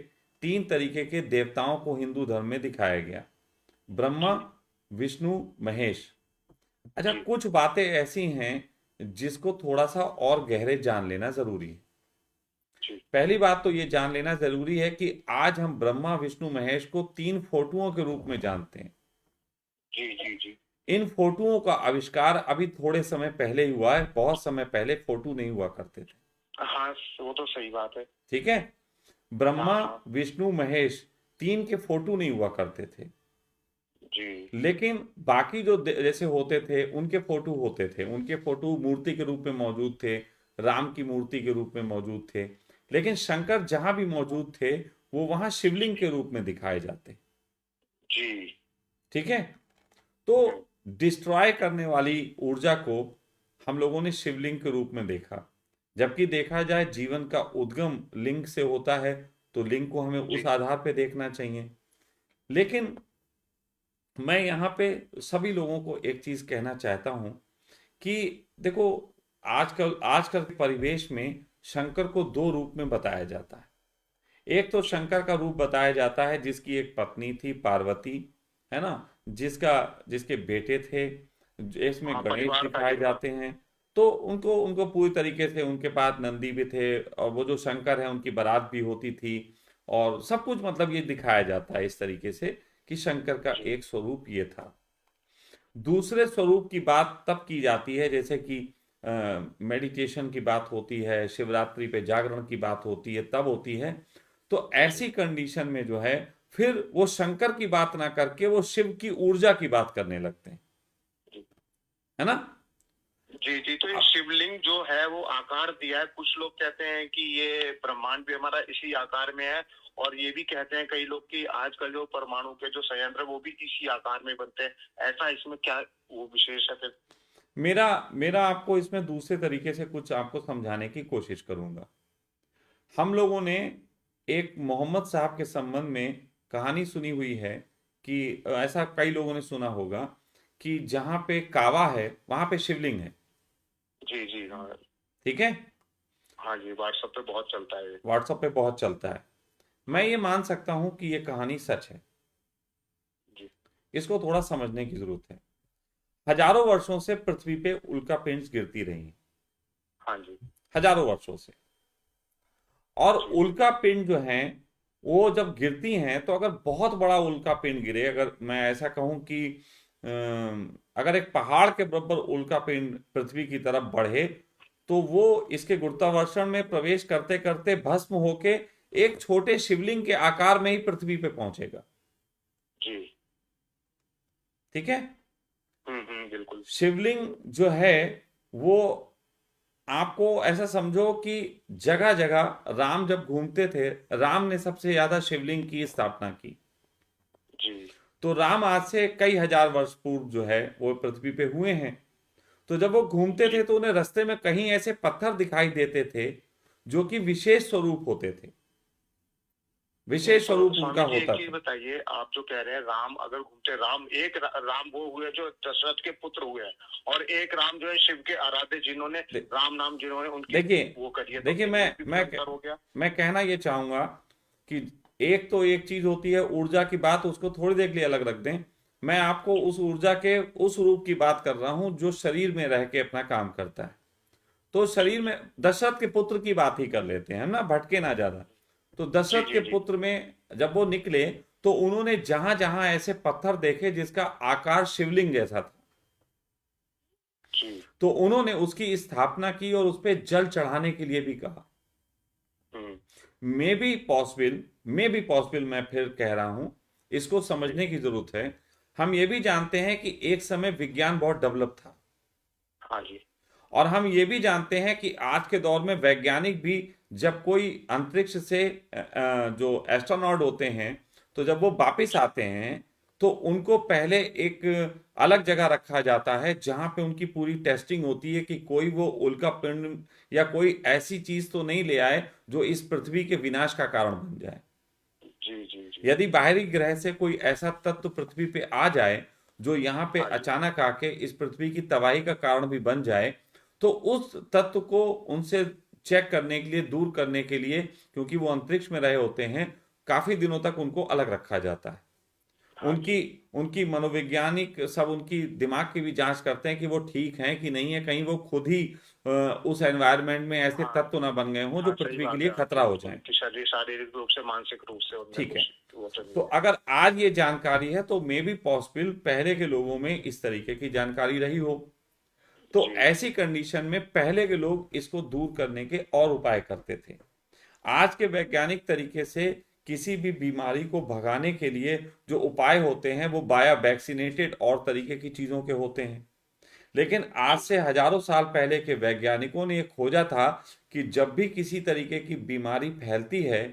तीन तरीके के देवताओं को हिंदू धर्म में दिखाया गया, ब्रह्मा, जी विष्णु, महेश। अच्छा, जी कुछ बातें ऐसी हैं जिसको थोड़ा सा और गहरे जान लेना जरूरी है। जी पहली बात तो ये जान लेना जरूरी है कि आज हम ब्रह्मा, विष्णु, महेश को तीन फोटुओं के रूप में जानते हैं। जी जी जी। इन फोटुओं का आविष्कार अभी थोड़े समय पहले ही हुआ है, बहुत समय पहले फोटू नहीं हुआ करते थे। हाँ, वो तो सही बात है। ठीक है। हाँ ब्रह्मा, हाँ। विष्णु, महेश, तीन के फोटू नहीं हुआ करते थे। जी लेकिन बाकी जो जैसे होते थे उनके फोटो होते थे, उनके फोटो मूर्ति के रूप में मौजूद थे, राम की मूर्ति के रूप में मौजूद थे। लेकिन शंकर जहां भी मौजूद थे वो वहां शिवलिंग के रूप में दिखाए जाते। जी। ठीक है। तो हम्म, डिस्ट्रॉय करने वाली ऊर्जा को हम लोगों ने शिवलिंग के रूप में देखा। जबकि देखा जाए जीवन का उद्गम लिंग से होता है, तो लिंग को हमें उस जी आधार पे देखना चाहिए। लेकिन मैं यहाँ पे सभी लोगों को एक चीज कहना चाहता हूं कि देखो, आजकल आजकल के परिवेश में शंकर को दो रूप में बताया जाता है। एक तो शंकर का रूप बताया जाता है जिसकी एक पत्नी थी, पार्वती, है ना, जिसका जिसके बेटे थे। इसमें हाँ, गणेश परिवार था दिखाए जिनका। जाते हैं। तो उनको उनको पूरी तरीके से, उनके पास नंदी भी थे, और वो जो शंकर है उनकी बारात भी होती थी, और सब कुछ मतलब ये दिखाया जाता है इस तरीके से कि शंकर का जी एक स्वरूप ये था। दूसरे स्वरूप की बात तब की जाती है जैसे कि मेडिटेशन की बात होती है, शिवरात्रि पे जागरण की बात होती है, तब होती है। तो जी ऐसी कंडीशन में जो है फिर वो शंकर की बात ना करके वो शिव की ऊर्जा की बात करने लगते हैं, जी है ना। जी जी। तो ये अब शिवलिंग जो है वो आकार दिया है, कुछ लोग कहते हैं कि ये ब्रह्मांड भी हमारा इसी आकार में है। और ये भी कहते हैं कई लोग कि आजकल जो परमाणु के जो संयंत्र है, वो भी इसी आकार में बनते हैं। ऐसा इसमें क्या वो विशेष है फिर? मेरा मेरा आपको इसमें दूसरे तरीके से कुछ आपको समझाने की कोशिश करूंगा। हम लोगों ने एक मोहम्मद साहब के संबंध में कहानी सुनी हुई है कि ऐसा कई लोगों ने सुना होगा कि जहां पे कावा है वहां पे शिवलिंग है। जी जी। हाँ ठीक है। हाँ जी, व्हाट्सएप पे बहुत चलता है ये। व्हाट्सएप पे बहुत चलता है। मैं हाँ ये मान सकता हूं कि ये कहानी सच है। जी। इसको थोड़ा समझने की जरूरत है। हजारों वर्षों से पृथ्वी पे उल्का पिंड्स गिरती रही हैं, हाँ जी हजारों वर्षों से। और जी जी उल्का पिंड जो है वो जब गिरती हैं तो अगर बहुत बड़ा उल्का पिंड गिरे, अगर मैं ऐसा कहूं कि अगर एक पहाड़ के बराबर उल्का पिंड पृथ्वी की तरफ बढ़े, तो वो इसके गुरुत्वाकर्षण में प्रवेश करते करते भस्म होके एक छोटे शिवलिंग के आकार में ही पृथ्वी पे पहुंचेगा। जी। ठीक है। बिल्कुल। शिवलिंग जो है वो, आपको ऐसा समझो कि जगह जगह राम जब घूमते थे, राम ने सबसे ज्यादा शिवलिंग की स्थापना की। जी तो राम आज से कई हजार वर्ष पूर्व जो है वो पृथ्वी पे हुए हैं। तो जब वो घूमते थे जी। तो उन्हें रास्ते में कहीं ऐसे पत्थर दिखाई देते थे जो कि विशेष स्वरूप होते थे, विशेष तो स्वरूप उनका स्वामी जी एक होता चीज था। बताइए, आप जो कह रहे हैं राम अगर घूमते, राम एक राम वो हुए जो दशरथ के पुत्र हुए हैं, और एक राम जो है शिव के आराध्य, जिन्होंने दे, राम नाम जिन्होंने उनकी देखिए वो करी है, तो देखिए फिर मैं ये भी फिर मैं अंतर हो गया। मैं कहना ये चाहूंगा कि एक तो एक चीज होती है ऊर्जा की बात, उसको थोड़ी देर के लिए अलग रख दें। मैं आपको उस ऊर्जा के उस रूप की बात कर रहा हूं जो शरीर में रह के अपना काम करता है। तो जी शरीर में दशरथ के पुत्र की बात ही कर लेते हैं ना, भटके ना ज्यादा। तो जी दशरथ के जी जी पुत्र में जब वो निकले तो उन्होंने जहां जहां ऐसे पत्थर देखे जिसका आकार शिवलिंग जैसा था, जी। तो उन्होंने उसकी स्थापना की और उस पर जल चढ़ाने के लिए भी कहा। हम्म। मे बी पॉसिबल, मैं फिर कह रहा हूं, इसको जी। समझने की जरूरत है। हम ये भी जानते हैं कि एक समय विज्ञान बहुत डेवलप था, हाँ जी। और हम ये भी जानते हैं कि आज के दौर में वैज्ञानिक भी जब कोई अंतरिक्ष से जो एस्ट्रोनॉट होते हैं, तो जब वो वापस आते हैं तो उनको पहले एक अलग जगह रखा जाता है जहां पे उनकी पूरी टेस्टिंग होती है कि कोई वो उल्का पिंड या कोई ऐसी चीज तो नहीं ले आए जो इस पृथ्वी के विनाश का कारण बन जाए। जी जी जी। यदि बाहरी ग्रह से कोई ऐसा तत्व पृथ्वी पे आ जाए जो यहाँ पे हाँ जी। अचानक आके इस पृथ्वी की तबाही का कारण भी बन जाए, तो उस तत्व को उनसे चेक करने के लिए, दूर करने के लिए, क्योंकि वो अंतरिक्ष में रहे होते हैं, काफी दिनों तक उनको अलग रखा जाता है। हाँ उनकी जी। उनकी मनोवैज्ञानिक सब उनकी दिमाग की भी जांच करते हैं कि वो ठीक हैं कि नहीं है, कहीं वो खुद ही उस एनवायरनमेंट में ऐसे हाँ तत्व ना बन गए हों जो हाँ, सही पृथ्वी के बात लिए है खतरा आपकी, हो बिल्कुल, जाए। कि शरीर शारीरिक रूप से, मानसिक रूप से उनमें ठीक है। कुछ वो तो नहीं तो है। अगर आज ये जानकारी है तो मे बी पॉसिबल पहले के लोगों में इस तरीके की जानकारी रही हो। तो जी ऐसी कंडीशन में पहले के लोग इसको दूर करने के और उपाय करते थे। आज के वैज्ञानिक तरीके से किसी भी बीमारी को भगाने के लिए जो उपाय होते हैं वो बाया वैक्सीनेटेड और तरीके की चीजों के होते हैं। लेकिन आज जी से हजारों साल पहले के वैज्ञानिकों ने यह खोजा था कि जब भी किसी तरीके की बीमारी फैलती है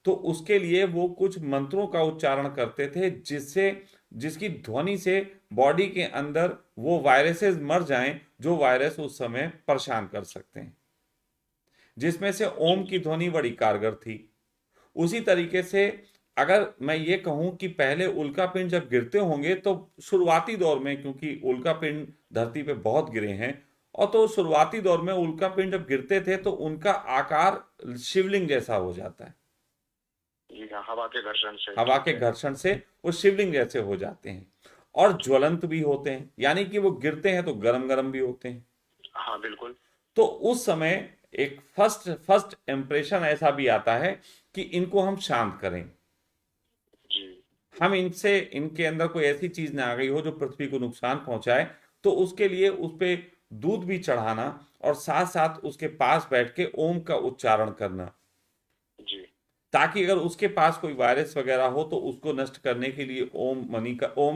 तो उसके लिए वो कुछ मंत्रों का उच्चारण करते थे जिससे जिसकी ध्वनि से बॉडी के अंदर वो वायरसेस मर जाएं जो वायरस उस समय परेशान कर सकते हैं, जिसमें से जी ओम की जी। ध्वनि बड़ी कारगर थी। उसी तरीके से अगर मैं ये कहूं कि पहले उल्कापिंड जब गिरते होंगे तो शुरुआती दौर में, क्योंकि उल्कापिंड धरती पे बहुत गिरे हैं, और तो शुरुआती दौर में उल्कापिंड जब गिरते थे तो उनका आकार शिवलिंग जैसा हो जाता है। जी हाँ, हवा के घर्षण से, हवा ठीक के है। घर्षण से वो शिवलिंग जैसे हो जाते हैं और ज्वलंत भी होते हैं, यानी कि वो गिरते हैं तो गरम गरम भी होते हैं। हाँ बिल्कुल। तो उस समय एक फर्स्ट फर्स्ट इंप्रेशन ऐसा भी आता है कि इनको हम शांत करें, जी हम इनसे इनके अंदर कोई ऐसी चीज ना आ गई हो जो पृथ्वी को नुकसान पहुंचाए। तो उसके लिए उस पे दूध भी चढ़ाना और साथ साथ उसके पास बैठ के ओम का उच्चारण करना, जी। ताकि अगर उसके पास कोई वायरस वगैरह हो तो उसको नष्ट करने के लिए ओम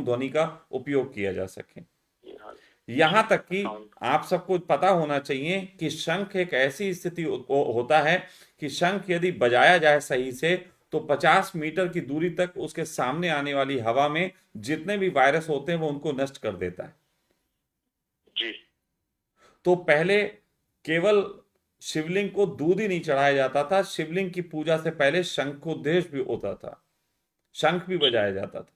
ध्वनि का उपयोग किया जा सके। हाँ यहां जी। तक कि साउंड। आप सबको पता होना चाहिए कि शंख एक ऐसी स्थिति होता है कि शंख यदि बजाया जाए सही से तो 50 मीटर की दूरी तक उसके सामने आने वाली हवा में जितने भी वायरस होते हैं वो उनको नष्ट कर देता है। जी तो पहले केवल शिवलिंग को दूध ही नहीं चढ़ाया जाता था, शिवलिंग की पूजा से पहले शंखोदेश भी होता था, शंख भी जी। बजाया जाता था।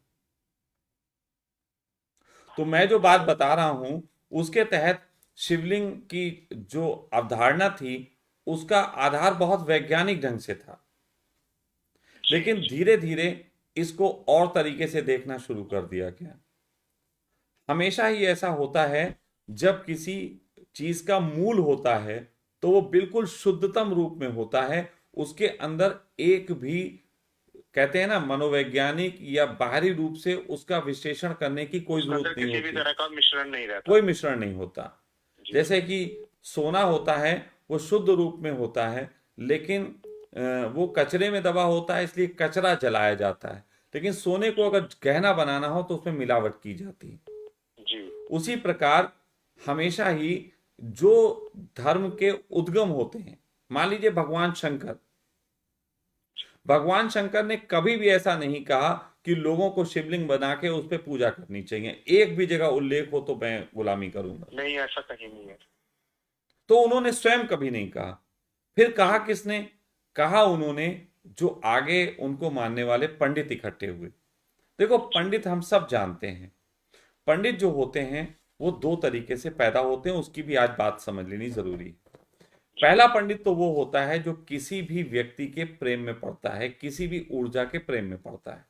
तो मैं जो बात बता रहा हूं उसके तहत शिवलिंग की जो अवधारणा थी उसका आधार बहुत वैज्ञानिक ढंग से था, जी लेकिन जी। धीरे धीरे इसको और तरीके से देखना शुरू कर दिया गया। हमेशा ही ऐसा होता है जब किसी चीज का मूल होता है तो वो बिल्कुल शुद्धतम रूप में होता है, उसके अंदर एक भी, कहते हैं ना, मनोवैज्ञानिक या बाहरी रूप से उसका विश्लेषण करने की कोई उसके जरूरत अंदर नहीं किसी भी होती, तरह का मिश्रण नहीं रहता। कोई मिश्रण नहीं होता। जी जैसे कि सोना होता है वो शुद्ध रूप में होता है, लेकिन वो कचरे में दबा होता है इसलिए कचरा जलाया जाता है, लेकिन सोने को अगर गहना बनाना हो तो उसमें मिलावट की जाती है। जी। उसी प्रकार हमेशा ही जो धर्म के उद्गम होते हैं, मान लीजिए भगवान शंकर ने कभी भी ऐसा नहीं कहा कि लोगों को शिवलिंग बना के उस पर पूजा करनी चाहिए, एक भी जगह उल्लेख हो तो मैं गुलामी करूंगा, नहीं, ऐसा कहीं नहीं है। तो उन्होंने स्वयं कभी नहीं कहा। फिर कहा जी किसने? कहा उन्होंने जो आगे उनको मानने वाले पंडित इकट्ठे हुए। देखो, जी। पंडित हम सब जानते हैं, पंडित जो होते हैं वो दो तरीके से पैदा होते हैं, उसकी भी आज बात समझ लेनी जरूरी है। जी पहला पंडित तो वो होता है जो किसी भी व्यक्ति के प्रेम में पड़ता है, किसी भी ऊर्जा के प्रेम में पड़ता है।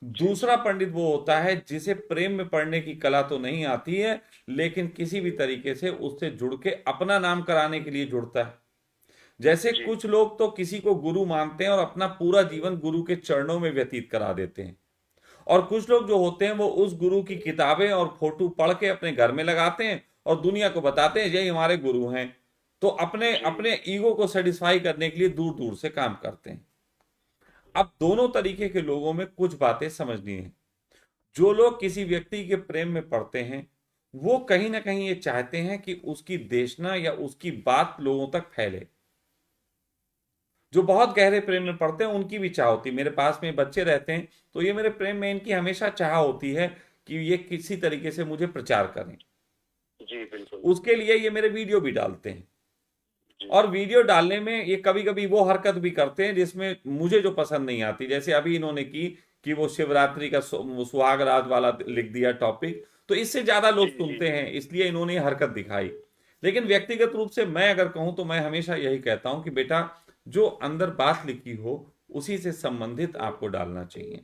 जी। दूसरा पंडित वो होता है जिसे प्रेम में पड़ने की कला तो नहीं आती है, लेकिन किसी भी तरीके से उससे जुड़ के अपना नाम कराने के लिए जुड़ता है। जैसे जी कुछ लोग तो किसी को गुरु मानते हैं और अपना पूरा जीवन गुरु के चरणों में व्यतीत करा देते हैं, और कुछ लोग जो होते हैं वो उस गुरु की किताबें और फोटो पढ़ के अपने घर में लगाते हैं और दुनिया को बताते हैं यही हमारे गुरु हैं। तो अपने जी। अपने ईगो को सेटिस्फाई करने के लिए दूर दूर से काम करते हैं। अब दोनों तरीके के लोगों में कुछ बातें समझनी है। जो लोग किसी व्यक्ति के प्रेम में पड़ते हैं वो कहीं ना कहीं ये चाहते हैं कि उसकी देशना या उसकी बात लोगों तक फैले। जो बहुत गहरे प्रेम में पड़ते हैं उनकी भी चाह होती है। मेरे पास में बच्चे रहते हैं तो ये मेरे प्रेम में इनकी हमेशा चाह होती है कि ये किसी तरीके से मुझे प्रचार करें। जी बिल्कुल। उसके लिए ये मेरे वीडियो भी डालते हैं, जी और वीडियो डालने में ये कभी कभी वो हरकत भी करते हैं जिसमें मुझे जो पसंद नहीं आती। जैसे अभी इन्होंने की कि वो शिवरात्रि का सुहाग रात वाला लिख दिया टॉपिक, तो इससे ज्यादा जी लोग जी सुनते हैं, इसलिए इन्होंने ये हरकत दिखाई। लेकिन व्यक्तिगत रूप से मैं अगर कहूं तो मैं हमेशा यही कहता हूं कि बेटा, जो अंदर बात लिखी हो उसी से संबंधित आपको डालना चाहिए।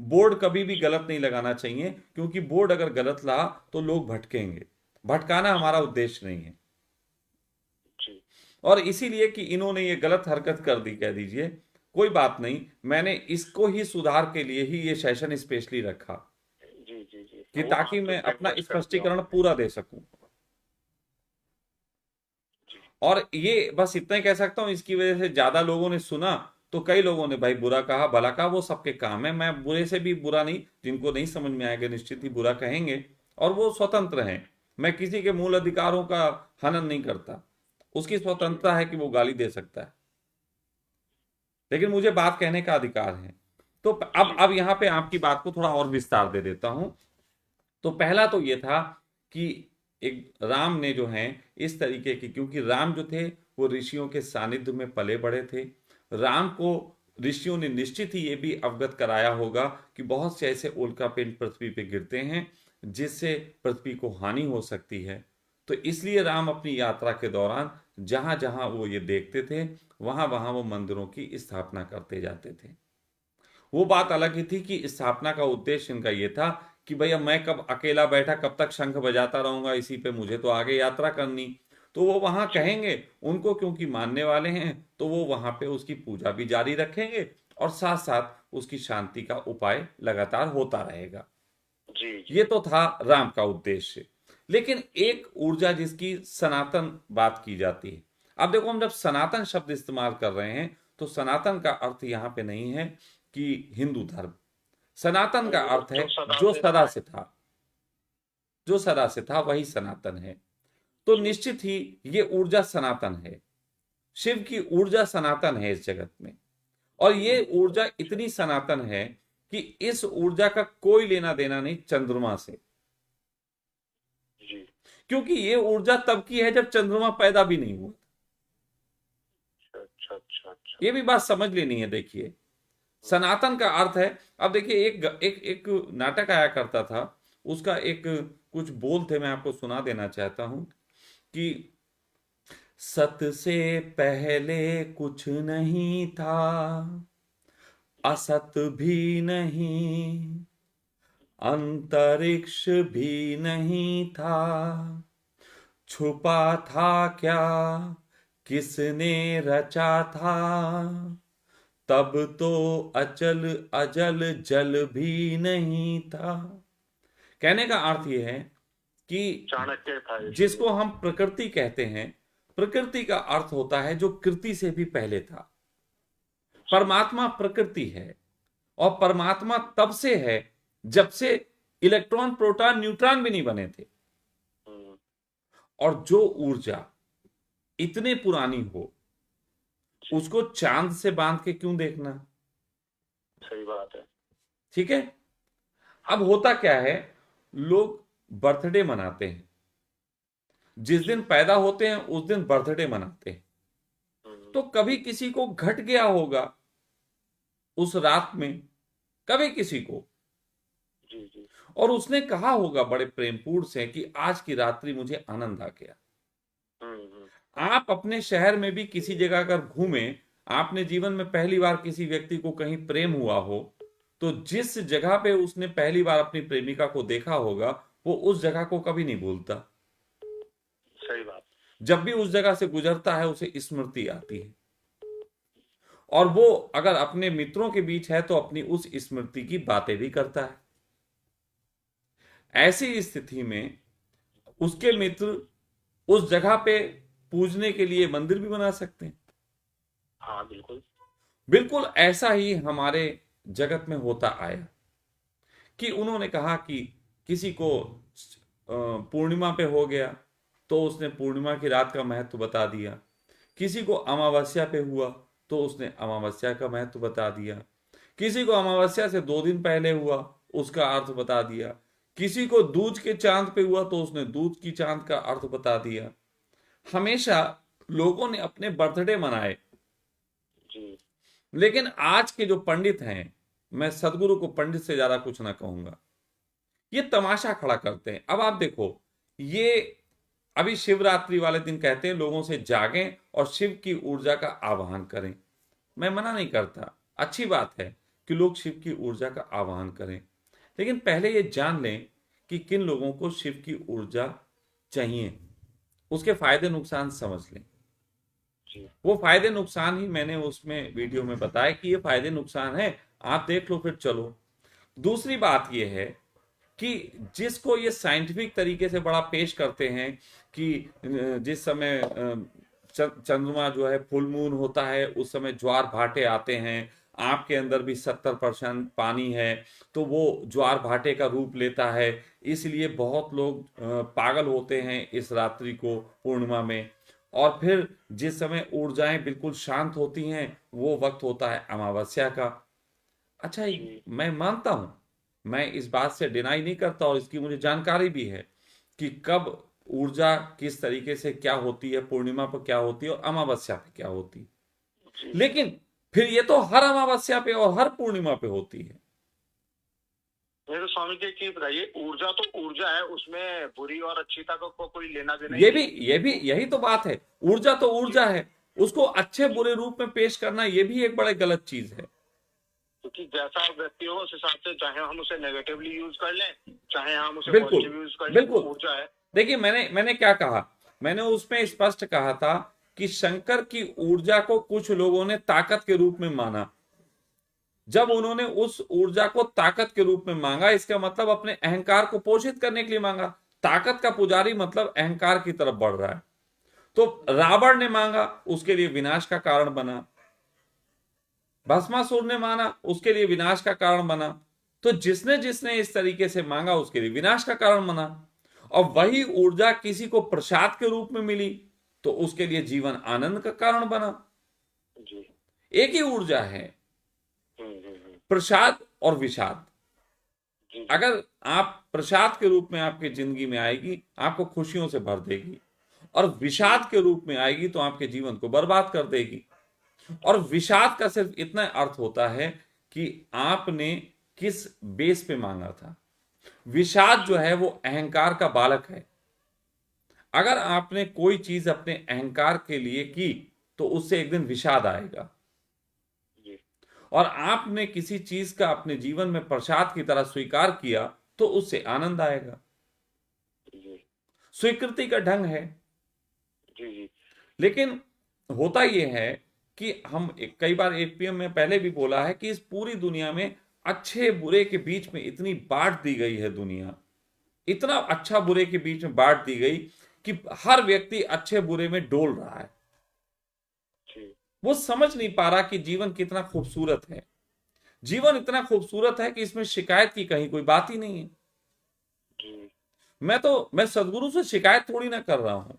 बोर्ड कभी भी गलत नहीं लगाना चाहिए, क्योंकि बोर्ड अगर गलत रहा तो लोग भटकेंगे। भटकाना हमारा उद्देश्य नहीं है। जी और इसीलिए कि इन्होंने ये गलत हरकत कर दी, कह दीजिए, कोई बात नहीं, मैंने इसको ही सुधार के लिए ही ये सेशन स्पेशली रखा, जी जी जी, कि वो ताकि आपको मैं अपना रिक्वेस्ट कर दिया स्पष्टीकरण उन्होंने। पूरा दे सकूं। जी और ये बस इतना ही कह सकता हूं, इसकी वजह से ज्यादा लोगों ने सुना तो कई लोगों ने भाई बुरा कहा भला कहा, वो सबके काम है। मैं बुरे से भी बुरा नहीं, जिनको नहीं समझ में आएगा निश्चित ही बुरा कहेंगे, और वो स्वतंत्र हैं। मैं किसी के मूल अधिकारों का हनन नहीं करता, उसकी जी स्वतंत्रता है कि वो गाली दे सकता है, लेकिन मुझे बात कहने का अधिकार है। तो अब जी अब यहां पे आपकी बात को थोड़ा और विस्तार दे देता हूं। तो पहला तो ये था कि एक राम ने जो है इस तरीके की, क्योंकि राम जो थे वो ऋषियों के सानिध्य में पले बड़े थे। राम को ऋषियों ने निश्चित ही ये भी अवगत कराया होगा कि बहुत से ऐसे उल्कापिंड पृथ्वी पे गिरते हैं जिससे पृथ्वी को हानि हो सकती है। तो इसलिए राम अपनी यात्रा के दौरान जहां जहां वो ये देखते थे वहां वहां वो मंदिरों की स्थापना करते जाते थे। वो बात अलग ही थी कि स्थापना का उद्देश्य इनका ये था कि भैया मैं कब अकेला बैठा कब तक शंख बजाता रहूंगा इसी पे, मुझे तो आगे यात्रा करनी। तो वो वहां जी कहेंगे, उनको क्योंकि मानने वाले हैं तो वो वहां पे उसकी पूजा भी जारी रखेंगे, और साथ साथ उसकी शांति का उपाय लगातार होता रहेगा। जी जी ये तो था राम का उद्देश्य। लेकिन जी एक ऊर्जा जिसकी सनातन बात की जाती है। अब देखो, हम जब सनातन शब्द इस्तेमाल कर रहे हैं तो सनातन का अर्थ यहां पे नहीं है कि हिंदू धर्म। सनातन का वो अर्थ है जो सदा जो से सदा रहा है। से था, जो सदा से था वही सनातन है। तो जी निश्चित ही ये ऊर्जा सनातन है। शिव की ऊर्जा सनातन है इस जगत में, और ये ऊर्जा इतनी सनातन है कि इस ऊर्जा का कोई लेना देना नहीं चंद्रमा से। जी क्योंकि ये ऊर्जा तब की है जब चंद्रमा पैदा भी नहीं हुआ। अच्छा अच्छा अच्छा। ये भी बात समझ लेनी है। देखिए, सनातन का अर्थ है, अब देखिए एक एक एक नाटक आया करता था, उसका एक कुछ बोल थे, मैं आपको सुना देना चाहता हूं कि सत से पहले कुछ नहीं था, असत भी नहीं, अंतरिक्ष भी नहीं था, छुपा था क्या, किसने रचा था, तब तो अचल अजल जल भी नहीं था। कहने का अर्थ यह है कि चाणक्य था ये जिसको शुरू। हम प्रकृति कहते हैं, प्रकृति का अर्थ होता है जो कृति से भी पहले था। जी परमात्मा प्रकृति है, और परमात्मा तब से है जब से इलेक्ट्रॉन प्रोटॉन न्यूट्रॉन भी नहीं बने थे। हम्म, और जो ऊर्जा इतने पुरानी हो जी उसको चांद से बांध के क्यों देखना। सही बात है। ठीक है। अब होता क्या है, लोग बर्थडे मनाते हैं, जिस जी दिन पैदा होते हैं उस दिन बर्थडे मनाते हैं। हम्म, तो कभी किसी को घट गया होगा उस रात में, कभी किसी को, जी जी और उसने कहा होगा बड़े प्रेमपूर्ण से कि आज की रात्रि मुझे आनंद आ गया। हम्म। आप अपने शहर में भी किसी जगह अगर घूमें, आपने जीवन में पहली बार किसी व्यक्ति को कहीं प्रेम हुआ हो, तो जिस जगह पे उसने पहली बार अपनी प्रेमिका को देखा होगा वो उस जगह को कभी नहीं भूलता। सही बात। जब भी उस जगह से गुजरता है उसे स्मृति आती है, और वो अगर अपने मित्रों के बीच है तो अपनी उस स्मृति की बातें भी करता है। ऐसी स्थिति में उसके मित्र उस जगह पे पूजने के लिए मंदिर भी बना सकते हैं। हाँ बिल्कुल। बिल्कुल ऐसा ही हमारे जगत में होता आया कि उन्होंने कहा कि किसी को पूर्णिमा पे हो गया तो उसने पूर्णिमा की रात का महत्व बता दिया। किसी को अमावस्या पे हुआ तो उसने अमावस्या का महत्व बता दिया, किसी को अमावस्या से 2 दिन पहले हुआ उसका अर्थ बता दिया, किसी को दूज के चांद पे हुआ तो उसने दूज की चांद का अर्थ बता दिया। हमेशा लोगों ने अपने बर्थडे मनाए, जी लेकिन आज के जो पंडित हैं, मैं सदगुरु को पंडित से ज्यादा कुछ ना कहूंगा, ये तमाशा खड़ा करते हैं। अब आप देखो, ये अभी शिवरात्रि वाले दिन कहते हैं लोगों से जागें और शिव की ऊर्जा का आवाहन करें। मैं मना नहीं करता, अच्छी बात है कि लोग शिव की ऊर्जा का आवाहन करें, लेकिन पहले ये जान लें कि किन लोगों को शिव की ऊर्जा चाहिए, उसके फायदे नुकसान समझ लें। जी वो फायदे नुकसान ही मैंने उसमें वीडियो में बताया कि ये फायदे नुकसान है, आप देख लो फिर चलो। दूसरी बात ये है कि जिसको ये साइंटिफिक तरीके से बड़ा पेश करते हैं कि जिस समय चंद्रमा जो है फुल मून होता है उस समय ज्वार भाटे आते हैं, आपके अंदर भी 70% पानी है तो वो ज्वार भाटे का रूप लेता है, इसलिए बहुत लोग पागल होते हैं इस रात्रि को, पूर्णिमा में। और फिर जिस समय ऊर्जाएं बिल्कुल शांत होती हैं वो वक्त होता है अमावस्या का। अच्छा, जी मैं मानता हूं, मैं इस बात से डिनाई नहीं करता और इसकी मुझे जानकारी भी है कि कब ऊर्जा किस तरीके से क्या होती है, पूर्णिमा पर क्या होती है और अमावस्या पे क्या होती है। जी लेकिन फिर ये तो हर अमावस्या पे और हर पूर्णिमा पे होती है। मेरे स्वामी जी की बताइए, ऊर्जा तो ऊर्जा है, उसमें बुरी और अच्छीता को कोई लेना देना ही ये भी नहीं है। ये भी यही तो बात है, ऊर्जा तो ऊर्जा है, उसको अच्छे बुरे रूप में पेश करना ये भी एक बड़े गलत चीज है। क्योंकि जैसा व्यक्ति हो उस हिसाब से, चाहे हम उसे नेगेटिवली यूज कर लें, चाहे हम उसे बिल्कुल, पॉजिटिव यूज कर लें, वो बिल्कुल। ऊर्जा है। देखिए, मैंने क्या कहा, मैंने उसमें स्पष्ट कहा था कि शंकर की ऊर्जा को कुछ लोगों ने ताकत के रूप में माना। जब उन्होंने उस ऊर्जा को ताकत के रूप में मांगा, इसका मतलब अपने अहंकार को पोषित करने के लिए मांगा। ताकत का पुजारी मतलब अहंकार की तरफ बढ़ रहा है। तो रावण ने मांगा, उसके लिए विनाश का कारण बना। भस्मासुर ने माना, उसके लिए विनाश का कारण बना। तो जिसने जिसने इस तरीके से मांगा उसके लिए विनाश का कारण बना। और वही ऊर्जा किसी को प्रसाद के रूप में मिली तो उसके लिए जीवन आनंद का कारण बना। जी एक ही ऊर्जा है, हम्म। प्रसाद और विषाद। जी अगर आप प्रसाद के रूप में आपकी जिंदगी में आएगी, आपको खुशियों से भर देगी, और विषाद के रूप में आएगी तो आपके जीवन को बर्बाद कर देगी। और विषाद का सिर्फ इतना अर्थ होता है कि आपने किस बेस पे मांगा था। विषाद जो है वो अहंकार का बालक है। अगर आपने कोई चीज अपने अहंकार के लिए की तो उससे एक दिन विषाद आएगा। जी और आपने किसी चीज का अपने जीवन में प्रसाद की तरह स्वीकार किया तो उससे आनंद आएगा। जी स्वीकृति का ढंग है। जी जी लेकिन होता यह है कि हम कई बार 8 PM में पहले भी बोला है कि इस पूरी दुनिया में अच्छे बुरे के बीच में इतनी बांट दी गई है दुनिया, इतना अच्छा बुरे के बीच में बांट दी गई कि हर व्यक्ति अच्छे बुरे में डोल रहा है। जी वो समझ नहीं पा रहा कि जीवन कितना खूबसूरत है। जीवन इतना खूबसूरत है कि इसमें शिकायत की कहीं कोई बात ही नहीं है। जी मैं सदगुरु से शिकायत थोड़ी ना कर रहा हूं,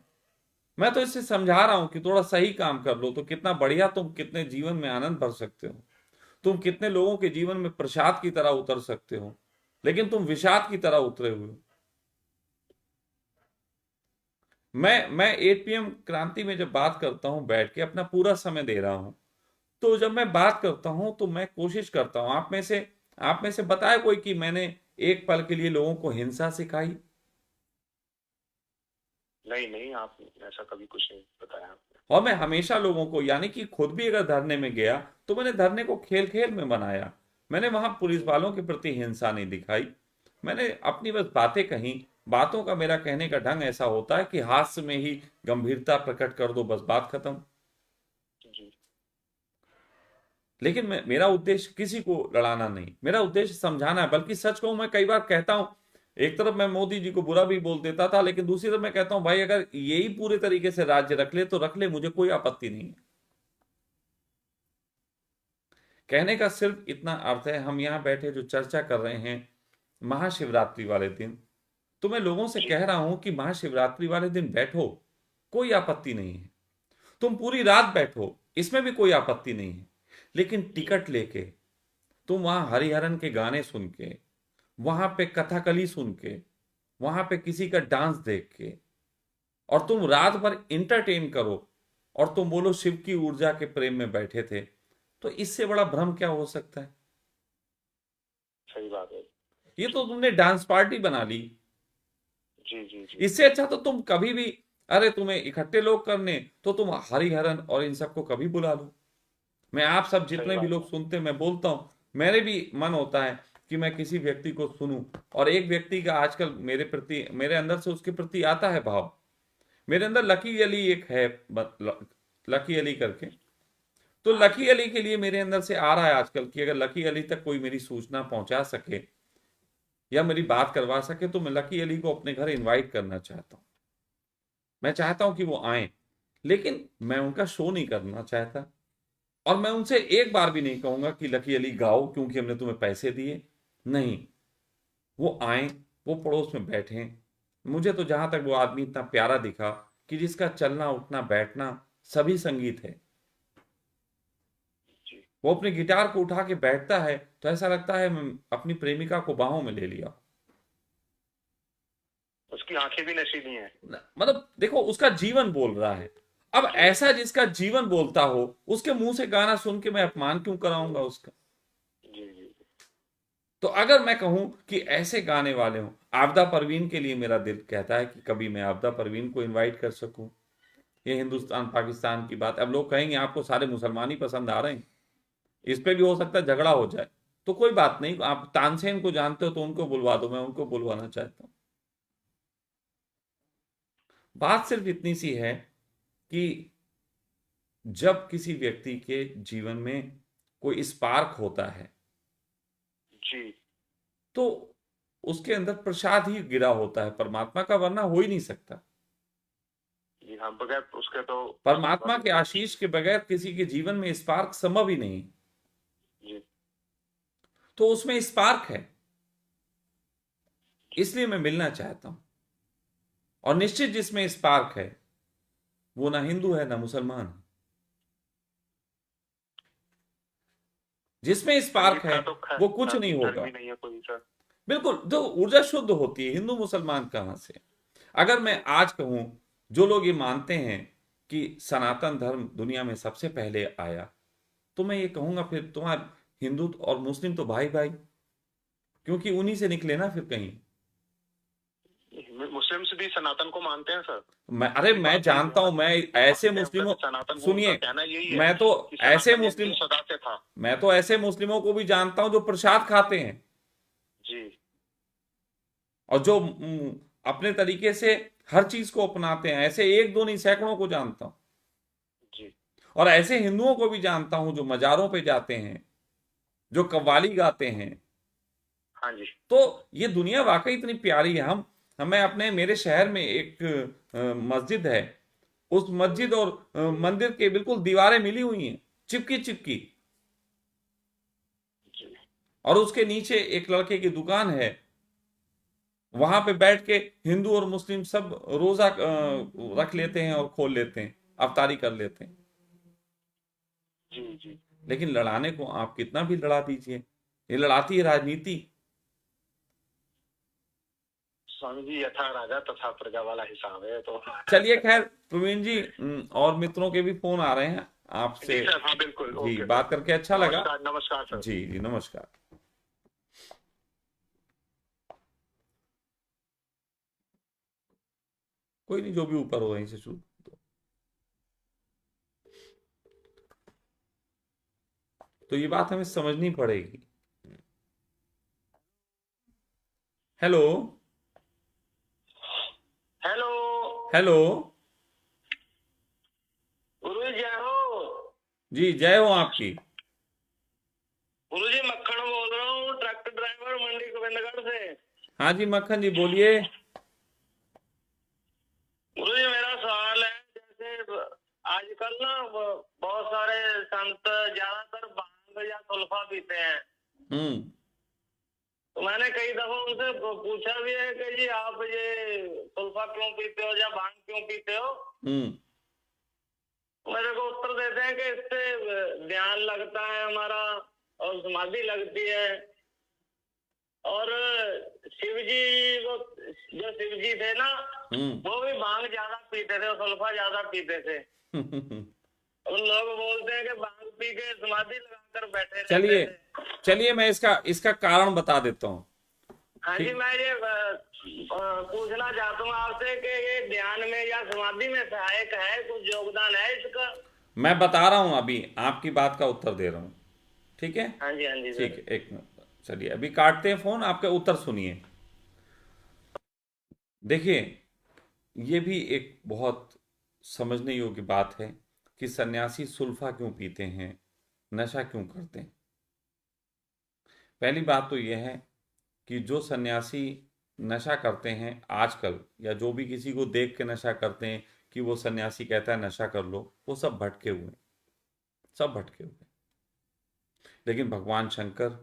मैं तो इससे समझा रहा हूं कि थोड़ा सही काम कर लो तो कितना बढ़िया, तुम कितने जीवन में आनंद भर सकते हो, तुम कितने लोगों के जीवन में प्रसाद की तरह उतर सकते हो, लेकिन तुम विषाद की तरह उतरे हुए हो। मैं 8 PM क्रांति में जब बात करता हूं, बैठ के अपना पूरा समय दे रहा हूं, तो जब मैं बात करता हूं तो मैं कोशिश करता हूं, आप में से बताए कोई कि मैंने एक पल के लिए लोगों को हिंसा सिखाई? नहीं नहीं, आप ऐसा कभी कुछ नहीं बताया आपने। और मैं हमेशा लोगों को, यानी कि खुद भी अगर धरने में गया तो मैंने धरने को खेल खेल में बनाया। मैंने वहां पुलिस वालों के प्रति हिंसा नहीं दिखाई, मैंने अपनी बस बातें कही। बातों का मेरा कहने का ढंग ऐसा होता है कि हास्य में ही गंभीरता प्रकट कर दो, बस बात खत्म। जी लेकिन मेरा उद्देश्य किसी को लड़ाना नहीं, मेरा उद्देश्य समझाना है। बल्कि सच कहूं, मैं कई बार कहता हूं, एक तरफ मैं मोदी जी को बुरा भी बोल देता था, लेकिन दूसरी तरफ मैं कहता हूं भाई अगर यही पूरे तरीके से राज्य रख ले तो रख ले, मुझे कोई आपत्ति नहीं है। कहने का सिर्फ इतना अर्थ है, हम यहां बैठे जो चर्चा कर रहे हैं महाशिवरात्रि वाले दिन, तो मैं लोगों से जी कह रहा हूं कि महाशिवरात्रि वाले दिन बैठो, कोई आपत्ति नहीं है। तुम पूरी रात बैठो, इसमें भी कोई आपत्ति नहीं है, लेकिन टिकट लेके तुम वहां हरिहरन के गाने सुन के, वहां पे कथकली सुन के, वहां पे किसी का डांस देख के, और तुम रात भर इंटरटेन करो और तुम बोलो शिव की ऊर्जा के प्रेम में बैठे थे, तो इससे बड़ा भ्रम क्या हो सकता है? सही बात है। ये तो तुमने डांस पार्टी बना ली। जी जी जी। इससे अच्छा तो तुम कभी भी, अरे तुम्हें इकट्ठे लोग करने तो तुम हरिहरन और इन सबको कभी बुला लो। मैं आप सब सही जितने भी बात लोग है। सुनते हैं, मैं बोलता हूं, मेरे भी मन होता है कि मैं किसी व्यक्ति को सुनूं, और एक व्यक्ति का आजकल मेरे प्रति, मेरे अंदर से उसके प्रति आता है भाव। मेरे अंदर लकी अली एक है, लकी अली करके, तो हाँ लकी जी। अली के लिए मेरे अंदर से आ रहा है आजकल कि अगर लकी अली तक कोई मेरी सूचना पहुंचा सके या मेरी बात करवा सके, तो मैं लकी अली को अपने घर इनवाइट करना चाहता हूं। मैं चाहता हूं कि वो आए, लेकिन मैं उनका शो नहीं करना चाहता, और मैं उनसे एक बार भी नहीं कहूंगा कि लकी अली गाओ क्योंकि हमने तुम्हें पैसे दिए। नहीं, वो आए, वो पड़ोस में बैठे। मुझे तो जहां तक वो आदमी इतना प्यारा दिखा कि जिसका चलना उठना बैठना सभी संगीत है। जी। वो अपने गिटार को उठा के बैठता है तो ऐसा लगता है मैं अपनी प्रेमिका को बाहों में ले लिया। उसकी आंखें भी नशीली हैं। मतलब देखो, उसका जीवन बोल रहा है। अब जी ऐसा जिसका जीवन बोलता हो, उसके मुंह से गाना सुन के मैं अपमान क्यों कराऊंगा उसका? जी जी। तो अगर मैं कहूं कि ऐसे गाने वाले हों, आपदा परवीन के लिए मेरा दिल कहता है कि कभी मैं आपदा परवीन को इनवाइट कर सकूं। ये हिंदुस्तान पाकिस्तान की बात, अब लोग कहेंगे आपको सारे मुसलमान ही पसंद आ रहे हैं, इस पे भी हो सकता है झगड़ा हो जाए, तो कोई बात नहीं, आप तानसेन को जानते हो तो उनको बुलवा दो, मैं उनको बुलवाना चाहता हूं। बात सिर्फ इतनी सी है कि जब किसी व्यक्ति के जीवन में कोई स्पार्क होता है, जी तो उसके अंदर प्रसाद ही गिरा होता है परमात्मा का, वरना हो ही नहीं सकता। जी। हाँ, बगैर उसके तो परमात्मा पॉसिबल के ही नहीं। आशीष के बगैर किसी के जीवन में स्पार्क संभव ही नहीं। जी तो उसमें स्पार्क है, इसलिए मैं मिलना चाहता हूं। और निश्चित जिसमें स्पार्क है वो ना हिंदू है ना मुसलमान है। जिसमें जी। स्पार्क है था तो वो कुछ नहीं धर्म होगा। ही नहीं है कोई सर। बिल्कुल, जो ऊर्जा शुद्ध होती है, हिंदू मुसलमान कहां से? अगर मैं आज कहूं, जो लोग ये मानते हैं कि सनातन धर्म दुनिया में सबसे पहले आया, तो मैं ये कहूंगा फिर तुम्हारे हिंदू और मुस्लिम तो भाई भाई, क्योंकि उन्हीं से निकले ना फिर कहीं। मुस्लिम्स भी सनातन को मानते हैं सर। अरे मेरी मैं बात हुई जानता हूं, मैं वो ऐसे मानते हैं मुस्लिमों, सनातन, वो उनका सुनिए, कहना यही है मैं तो कि ऐसे सनातन एक मुस्लिम, दिन सदा से था। मैं तो ऐसे मुस्लिमों को भी जानता हूं जो प्रसाद खाते हैं, जी और जो अपने तरीके से हर चीज को अपनाते हैं। ऐसे एक दो नहीं, सैकड़ों को जानता हूं। जी। और ऐसे हिंदुओं को भी जानता हूं जो मजारों पे जाते हैं, जो कव्वाली गाते हैं। हाँ जी। तो ये दुनिया वाकई इतनी प्यारी है। हम हमें अपने, मेरे शहर में एक मस्जिद है, उस मस्जिद और मंदिर के बिल्कुल दीवारें मिली हुई हैं, चिपकी चिपकी, जी और उसके नीचे एक लड़के की दुकान है। वहां पे बैठ के हिंदू और मुस्लिम सब रोजा रख लेते हैं और खोल लेते हैं, अफ्तारी कर लेते हैं। जी जी। लेकिन लड़ाने को आप कितना भी लड़ा दीजिए, ये लड़ाती है राजनीति। स्वामी जी, यथा राजा तथा प्रजा वाला हिसाब है तो। चलिए खैर प्रवीण जी, और मित्रों के भी फोन आ रहे हैं आपसे। जी सर, हाँ बिल्कुल, जी, ओके सर। बात करके अच्छा लगा। नमस्कार, नमस्कार सर। जी जी, नमस्कार। कोई नहीं, जो भी ऊपर हो वहीं से शुरू। तो ये बात हमें समझनी पड़ेगी। हेलो। हेलो। हेलो। गुरु जी जय हो। जी जय हो आपकी। गुरु जी, मक्खन बोल रहा हूँ, ट्रक ड्राइवर, मंडी गोविंदगढ़ से। हाँ जी मक्खन जी, बोलिए। गुरु जी, मेरा सवाल है, जैसे आजकल ना बहुत सारे संत ज्यादातर भांग या सुल्फा पीते हैं। हम्म। तो मैंने कई दफा उनसे पूछा भी है कि जी आप ये सुल्फा क्यों पीते हो या भांग क्यों पीते हो? हम्म। मेरे को उत्तर देते हैं कि इससे ध्यान लगता है हमारा और समाधि लगती है। और शिव जी, वो जो शिव जी थे ना, वो भी भांग ज्यादा पीते थे और सल्फा ज्यादा पीते थे। उन लोग बोलते हैं कि भांग पी के समाधि लगाकर बैठे रहते चलिए थे। चलिए, मैं इसका कारण बता देता हूँ। हाँ जी, ठीक, मैं ये पूछना चाहता हूँ आपसे कि ये ध्यान में या समाधि में सहायक है, कुछ योगदान है इसका? मैं बता रहा हूँ, अभी आपकी बात का उत्तर दे रहा हूँ। ठीक है, हाँ जी, हाँ जी ठीक सर। है, एक मिनट, चलिए अभी काटते हैं फोन, आपका उत्तर सुनिए। देखिए, ये भी एक बहुत समझने योग्य बात है कि सन्यासी सुल्फा क्यों पीते हैं, नशा क्यों करते हैं। पहली बात तो यह है कि जो सन्यासी नशा करते हैं आजकल, या जो भी किसी को देख के नशा करते हैं कि वो सन्यासी कहता है नशा कर लो, वो सब भटके हुए हैं, सब भटके हुए हैं। लेकिन भगवान शंकर,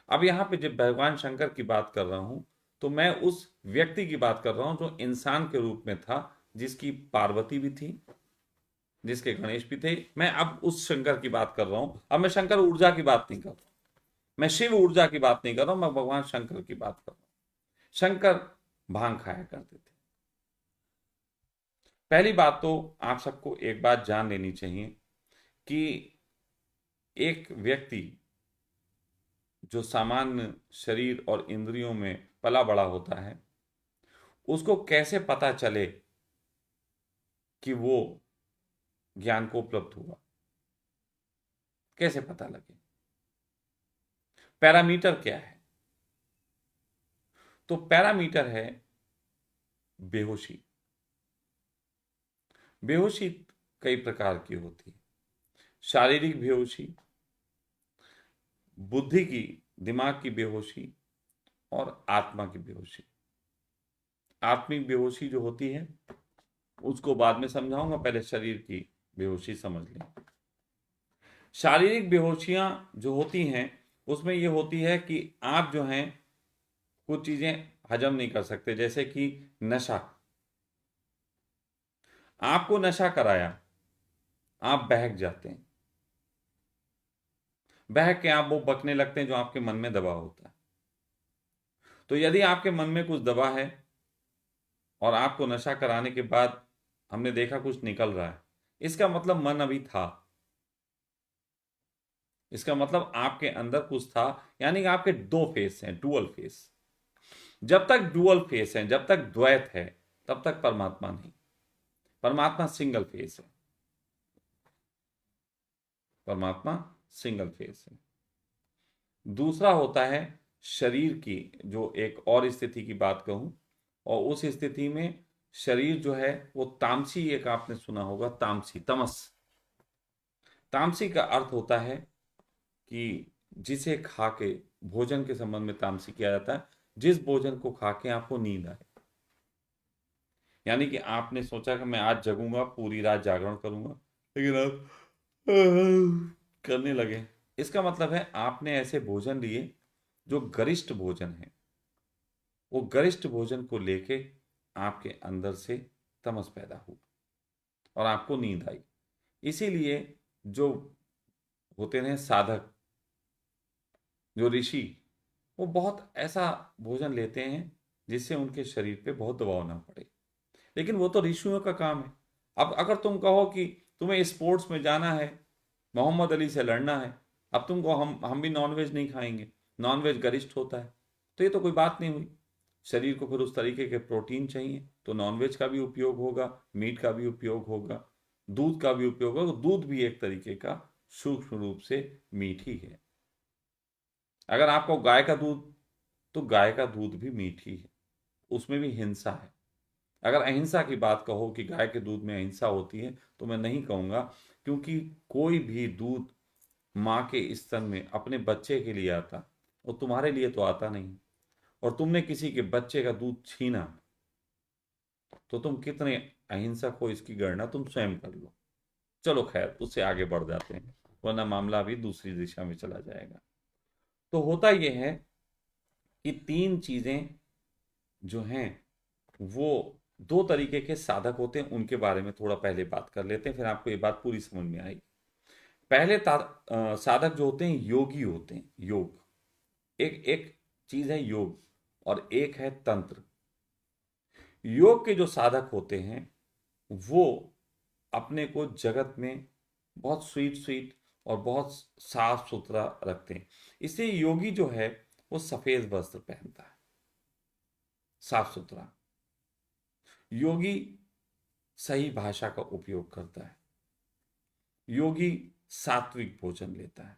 अब यहाँ पे जब भगवान शंकर की बात कर रहा हूँ, तो मैं उस व्यक्ति की बात कर रहा हूँ जो इंसान के रूप में था, जिसकी पार्वती भी थी, जिसके गणेश भी थे। मैं अब उस शंकर की बात कर रहा हूँ, अब मैं शंकर ऊर्जा की बात नहीं कर रहा हूँ, मैं शिव ऊर्जा की बात नहीं कर रहा हूँ, मैं भगवान शंकर की बात कर रहा हूँ। शंकर भांग खाया करते थे। पहली बात तो आप सबको एक बात जान लेनी चाहिए कि एक व्यक्ति जो सामान्य शरीर और इंद्रियों में पला बड़ा होता है, उसको कैसे पता चले कि वो ज्ञान को उपलब्ध हुआ, कैसे पता लगे, पैरामीटर क्या है? तो पैरामीटर है बेहोशी। बेहोशी कई प्रकार की होती है। शारीरिक बेहोशी, बुद्धि की, दिमाग की बेहोशी, और आत्मा की बेहोशी। आत्मिक बेहोशी जो होती है उसको बाद में समझाऊंगा, पहले शरीर की बेहोशी समझ लें। शारीरिक बेहोशियां जो होती हैं उसमें ये होती है कि आप जो हैं कुछ चीजें हजम नहीं कर सकते, जैसे कि नशा। आपको नशा कराया, आप बहक जाते हैं, बहक के आप वो बकने लगते हैं जो आपके मन में दबा होता है। तो यदि आपके मन में कुछ दबा है और आपको नशा कराने के बाद हमने देखा कुछ निकल रहा है, इसका मतलब मन अभी था, इसका मतलब आपके अंदर कुछ था। यानी कि आपके दो फेस हैं, डुअल फेस। जब तक डुअल फेस है, जब तक द्वैत है, तब तक परमात्मा नहीं। परमात्मा सिंगल फेस है, परमात्मा सिंगल फेस है। दूसरा होता है शरीर की, जो एक और स्थिति की बात कहूं, और उस स्थिति में शरीर जो है वो तामसी, एक आपने सुना होगा तामसी, तमस। तामसी का अर्थ होता है कि जिसे खा के, भोजन के संबंध में तामसी किया जाता है, जिस भोजन को खा के आपको नींद आए। यानी कि आपने सोचा कि मैं आज जगूंगा, पूरी रात जागरण करूंगा, लेकिन आप करने लगे। इसका मतलब है आपने ऐसे भोजन लिए जो गरिष्ठ भोजन है, वो गरिष्ठ भोजन को लेके आपके अंदर से तमस पैदा हुआ और आपको नींद आई। इसीलिए जो होते हैं साधक, जो ऋषि, वो बहुत ऐसा भोजन लेते हैं जिससे उनके शरीर पे बहुत दबाव ना पड़े। लेकिन वो तो ऋषियों का काम है। अब अगर तुम कहो कि तुम्हें स्पोर्ट्स में जाना है, मोहम्मद अली से लड़ना है, अब तुमको हम भी नॉनवेज नहीं खाएंगे, नॉनवेज गरिष्ठ होता है, तो ये तो कोई बात नहीं हुई। शरीर को फिर उस तरीके के प्रोटीन चाहिए, तो नॉनवेज का भी उपयोग होगा, मीट का भी उपयोग होगा, दूध का भी उपयोग होगा। दूध भी एक तरीके का सूक्ष्म रूप से मीठ ही है। अगर आपको गाय का दूध, तो गाय का दूध भी मीठ ही है, उसमें भी हिंसा है। अगर अहिंसा की बात कहो कि गाय के दूध में अहिंसा होती है, तो मैं नहीं कहूँगा, क्योंकि कोई भी दूध माँ के स्तन में अपने बच्चे के लिए आता, वो तुम्हारे लिए तो आता नहीं। और तुमने किसी के बच्चे का दूध छीना, तो तुम कितने अहिंसक हो इसकी गणना तुम स्वयं कर लो। चलो खैर, उससे आगे बढ़ जाते हैं, वरना मामला भी दूसरी दिशा में चला जाएगा। तो होता यह है कि तीन चीजें जो हैं वो दो तरीके के साधक होते हैं, उनके बारे में थोड़ा पहले बात कर लेते हैं, फिर आपको ये बात पूरी समझ में आएगी। पहले साधक जो होते हैं योगी होते हैं। योग, एक एक चीज है योग, और एक है तंत्र। योग के जो साधक होते हैं वो अपने को जगत में बहुत स्वीट स्वीट और बहुत साफ सुथरा रखते हैं। इसलिए योगी जो है वो सफेद वस्त्र पहनता है, साफ सुथरा। योगी सही भाषा का उपयोग करता है। योगी सात्विक भोजन लेता है।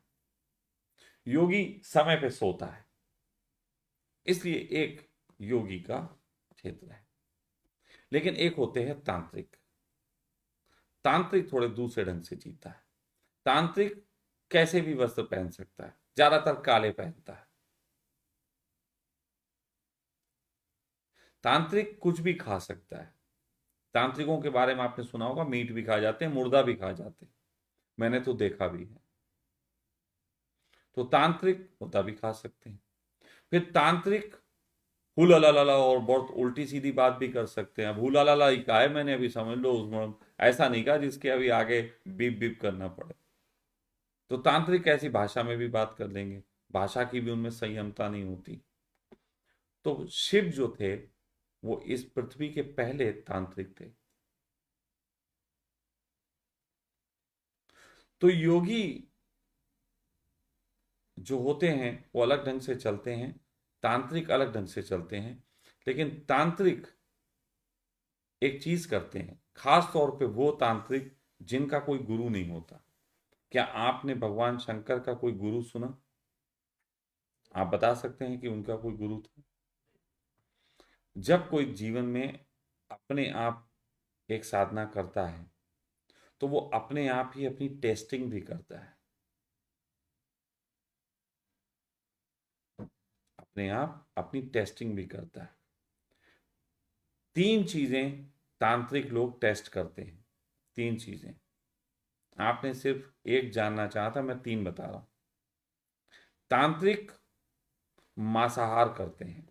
योगी समय पे सोता है। इसलिए एक योगी का क्षेत्र है। लेकिन एक होते हैं तांत्रिक। तांत्रिक थोड़े दूसरे ढंग से जीता है। तांत्रिक कैसे भी वस्त्र पहन सकता है, ज्यादातर काले पहनता है। तांत्रिक कुछ भी खा सकता है। तांत्रिकों के बारे में आपने सुना होगा, मीट भी खा जाते हैं, मुर्दा भी खा जाते हैं, मैंने तो देखा भी है। तो तांत्रिक मुर्दा भी खा सकते हैं। फिर तांत्रिक हुलालाला और बहुत उल्टी सीधी बात भी कर सकते हैं। अब हुलालाला ही कहा है मैंने, अभी समझ लो, उसमें ऐसा नहीं कहा जिसके अभी आगे बीप बीप करना पड़े। तो तांत्रिक ऐसी भाषा में भी बात कर लेंगे, भाषा की भी उनमें संयमता नहीं होती। तो शिव जो थे वो इस पृथ्वी के पहले तांत्रिक थे। तो योगी जो होते हैं वो अलग ढंग से चलते हैं, तांत्रिक अलग ढंग से चलते हैं। लेकिन तांत्रिक एक चीज करते हैं, खास तौर पे वो तांत्रिक जिनका कोई गुरु नहीं होता। क्या आपने भगवान शंकर का कोई गुरु सुना? आप बता सकते हैं कि उनका कोई गुरु था? जब कोई जीवन में अपने आप एक साधना करता है तो वो अपने आप ही अपनी टेस्टिंग भी करता है। अपने आप अपनी टेस्टिंग भी करता है। तीन चीजें तांत्रिक लोग टेस्ट करते हैं। तीन चीजें, आपने सिर्फ एक जानना चाहा था, मैं तीन बता रहा हूं। तांत्रिक मांसाहार करते हैं,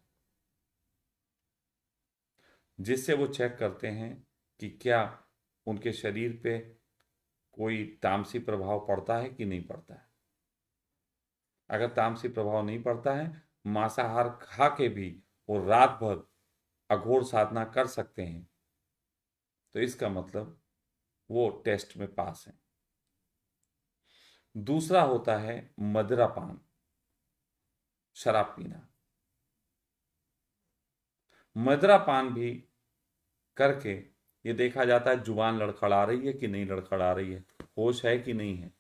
जिससे वो चेक करते हैं कि क्या उनके शरीर पे कोई तामसी प्रभाव पड़ता है कि नहीं पड़ता है। अगर तामसी प्रभाव नहीं पड़ता है, मांसाहार खा के भी वो रात भर अघोर साधना कर सकते हैं, तो इसका मतलब वो टेस्ट में पास है। दूसरा होता है मदिरा पान, शराब पीना। मदिरा पान भी करके ये देखा जाता है जुबान लड़खड़ा रही है कि नहीं लड़खड़ा रही है, होश है कि नहीं है।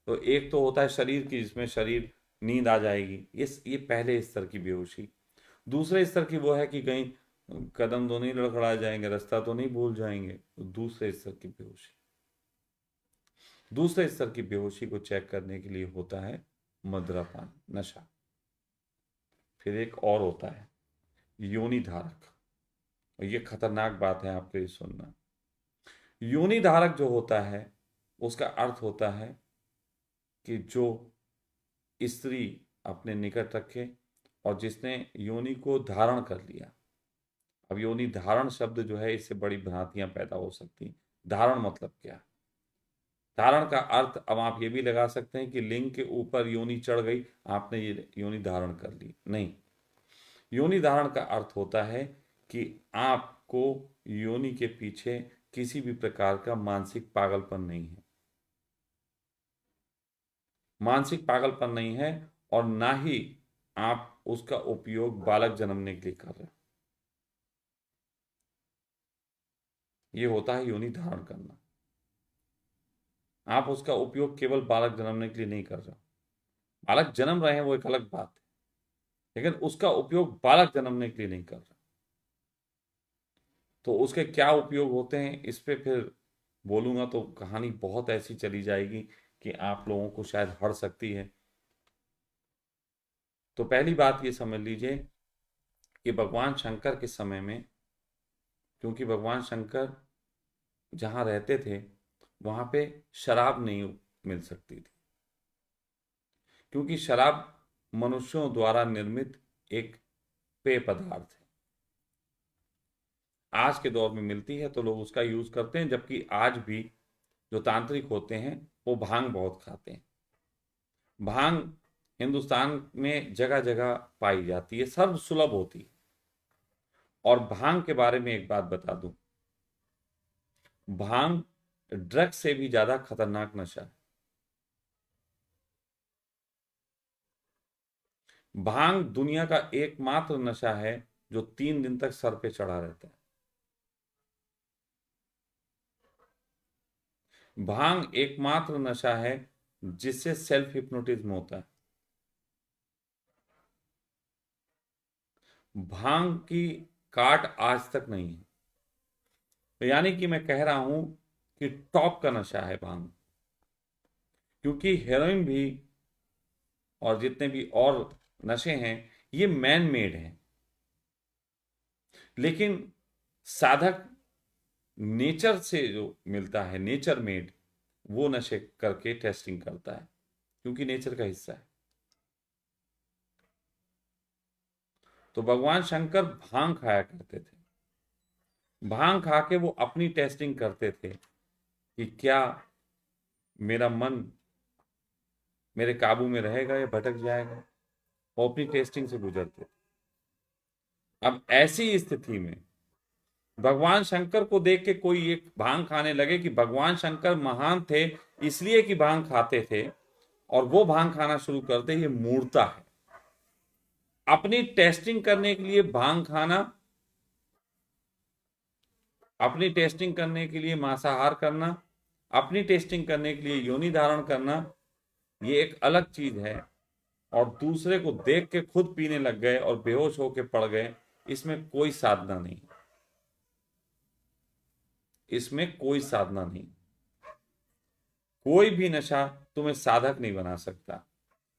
तो एक तो होता है शरीर की, जिसमें शरीर नींद आ जाएगी, ये पहले स्तर की बेहोशी। दूसरे स्तर की वो है कि कहीं कदम तो नहीं लड़खड़ा जाएंगे, रास्ता तो नहीं भूल जाएंगे, तो दूसरे स्तर की बेहोशी। दूसरे स्तर की बेहोशी को चेक करने के लिए होता है मदिरापान, नशा। फिर एक और होता है योनि धारक, और ये खतरनाक बात है आपके लिए सुनना। योनि धारक जो होता है उसका अर्थ होता है कि जो स्त्री अपने निकट रखे और जिसने योनि को धारण कर लिया। अब योनि धारण शब्द जो है, इससे बड़ी भ्रांतियां पैदा हो सकती। धारण मतलब क्या? धारण का अर्थ अब आप ये भी लगा सकते हैं कि लिंग के ऊपर योनि चढ़ गई, आपने ये योनि धारण कर ली। नहीं, योनि धारण का अर्थ होता है कि आपको योनि के पीछे किसी भी प्रकार का मानसिक पागलपन नहीं है। मानसिक पागलपन नहीं है, और ना ही आप उसका उपयोग बालक जन्मने के लिए कर रहे हो। ये होता है योनि धारण करना। आप उसका उपयोग केवल बालक जन्मने के लिए नहीं कर रहे हो। बालक जन्म रहे हैं वो एक अलग बात है, लेकिन उसका उपयोग बालक जन्मने के लिए नहीं कर रहे। तो उसके क्या उपयोग होते हैं इस पे फिर बोलूंगा तो कहानी बहुत ऐसी चली जाएगी कि आप लोगों को शायद हड़ सकती है। तो पहली बात ये समझ लीजिए कि भगवान शंकर के समय में, क्योंकि भगवान शंकर जहाँ रहते थे वहाँ पे शराब नहीं मिल सकती थी, क्योंकि शराब मनुष्यों द्वारा निर्मित एक पेय पदार्थ है। आज के दौर में मिलती है तो लोग उसका यूज करते हैं, जबकि आज भी जो तांत्रिक होते हैं वो भांग बहुत खाते हैं। भांग हिंदुस्तान में जगह जगह पाई जाती है, सर्व सुलभ होती है। और भांग के बारे में एक बात बता दूं, भांग ड्रग्स से भी ज्यादा खतरनाक नशा है। भांग दुनिया का एकमात्र नशा है जो 3 दिन तक सर पे चढ़ा रहता है। भांग एकमात्र नशा है जिससे सेल्फ हिप्नोटिज्म होता है। भांग की काट आज तक नहीं है। तो यानी कि मैं कह रहा हूं कि टॉप का नशा है भांग, क्योंकि हेरोइन भी और जितने भी और नशे हैं ये मैन मेड हैं, लेकिन साधक नेचर से जो मिलता है, नेचर मेड, वो नशे करके टेस्टिंग करता है, क्योंकि नेचर का हिस्सा है। तो भगवान शंकर भांग खाया करते थे। भांग खा के वो अपनी टेस्टिंग करते थे कि क्या मेरा मन मेरे काबू में रहेगा या भटक जाएगा। वो अपनी टेस्टिंग से गुजरते थे। अब ऐसी स्थिति में भगवान शंकर को देख के कोई एक भांग खाने लगे कि भगवान शंकर महान थे इसलिए कि भांग खाते थे, और वो भांग खाना शुरू करते, ये मूर्खता है। अपनी टेस्टिंग करने के लिए भांग खाना, अपनी टेस्टिंग करने के लिए मांसाहार करना, अपनी टेस्टिंग करने के लिए योनि धारण करना, ये एक अलग चीज है। और दूसरे को देख के खुद पीने लग गए और बेहोश होके पड़ गए, इसमें कोई साधना नहीं, इसमें कोई साधना नहीं। कोई भी नशा तुम्हें साधक नहीं बना सकता,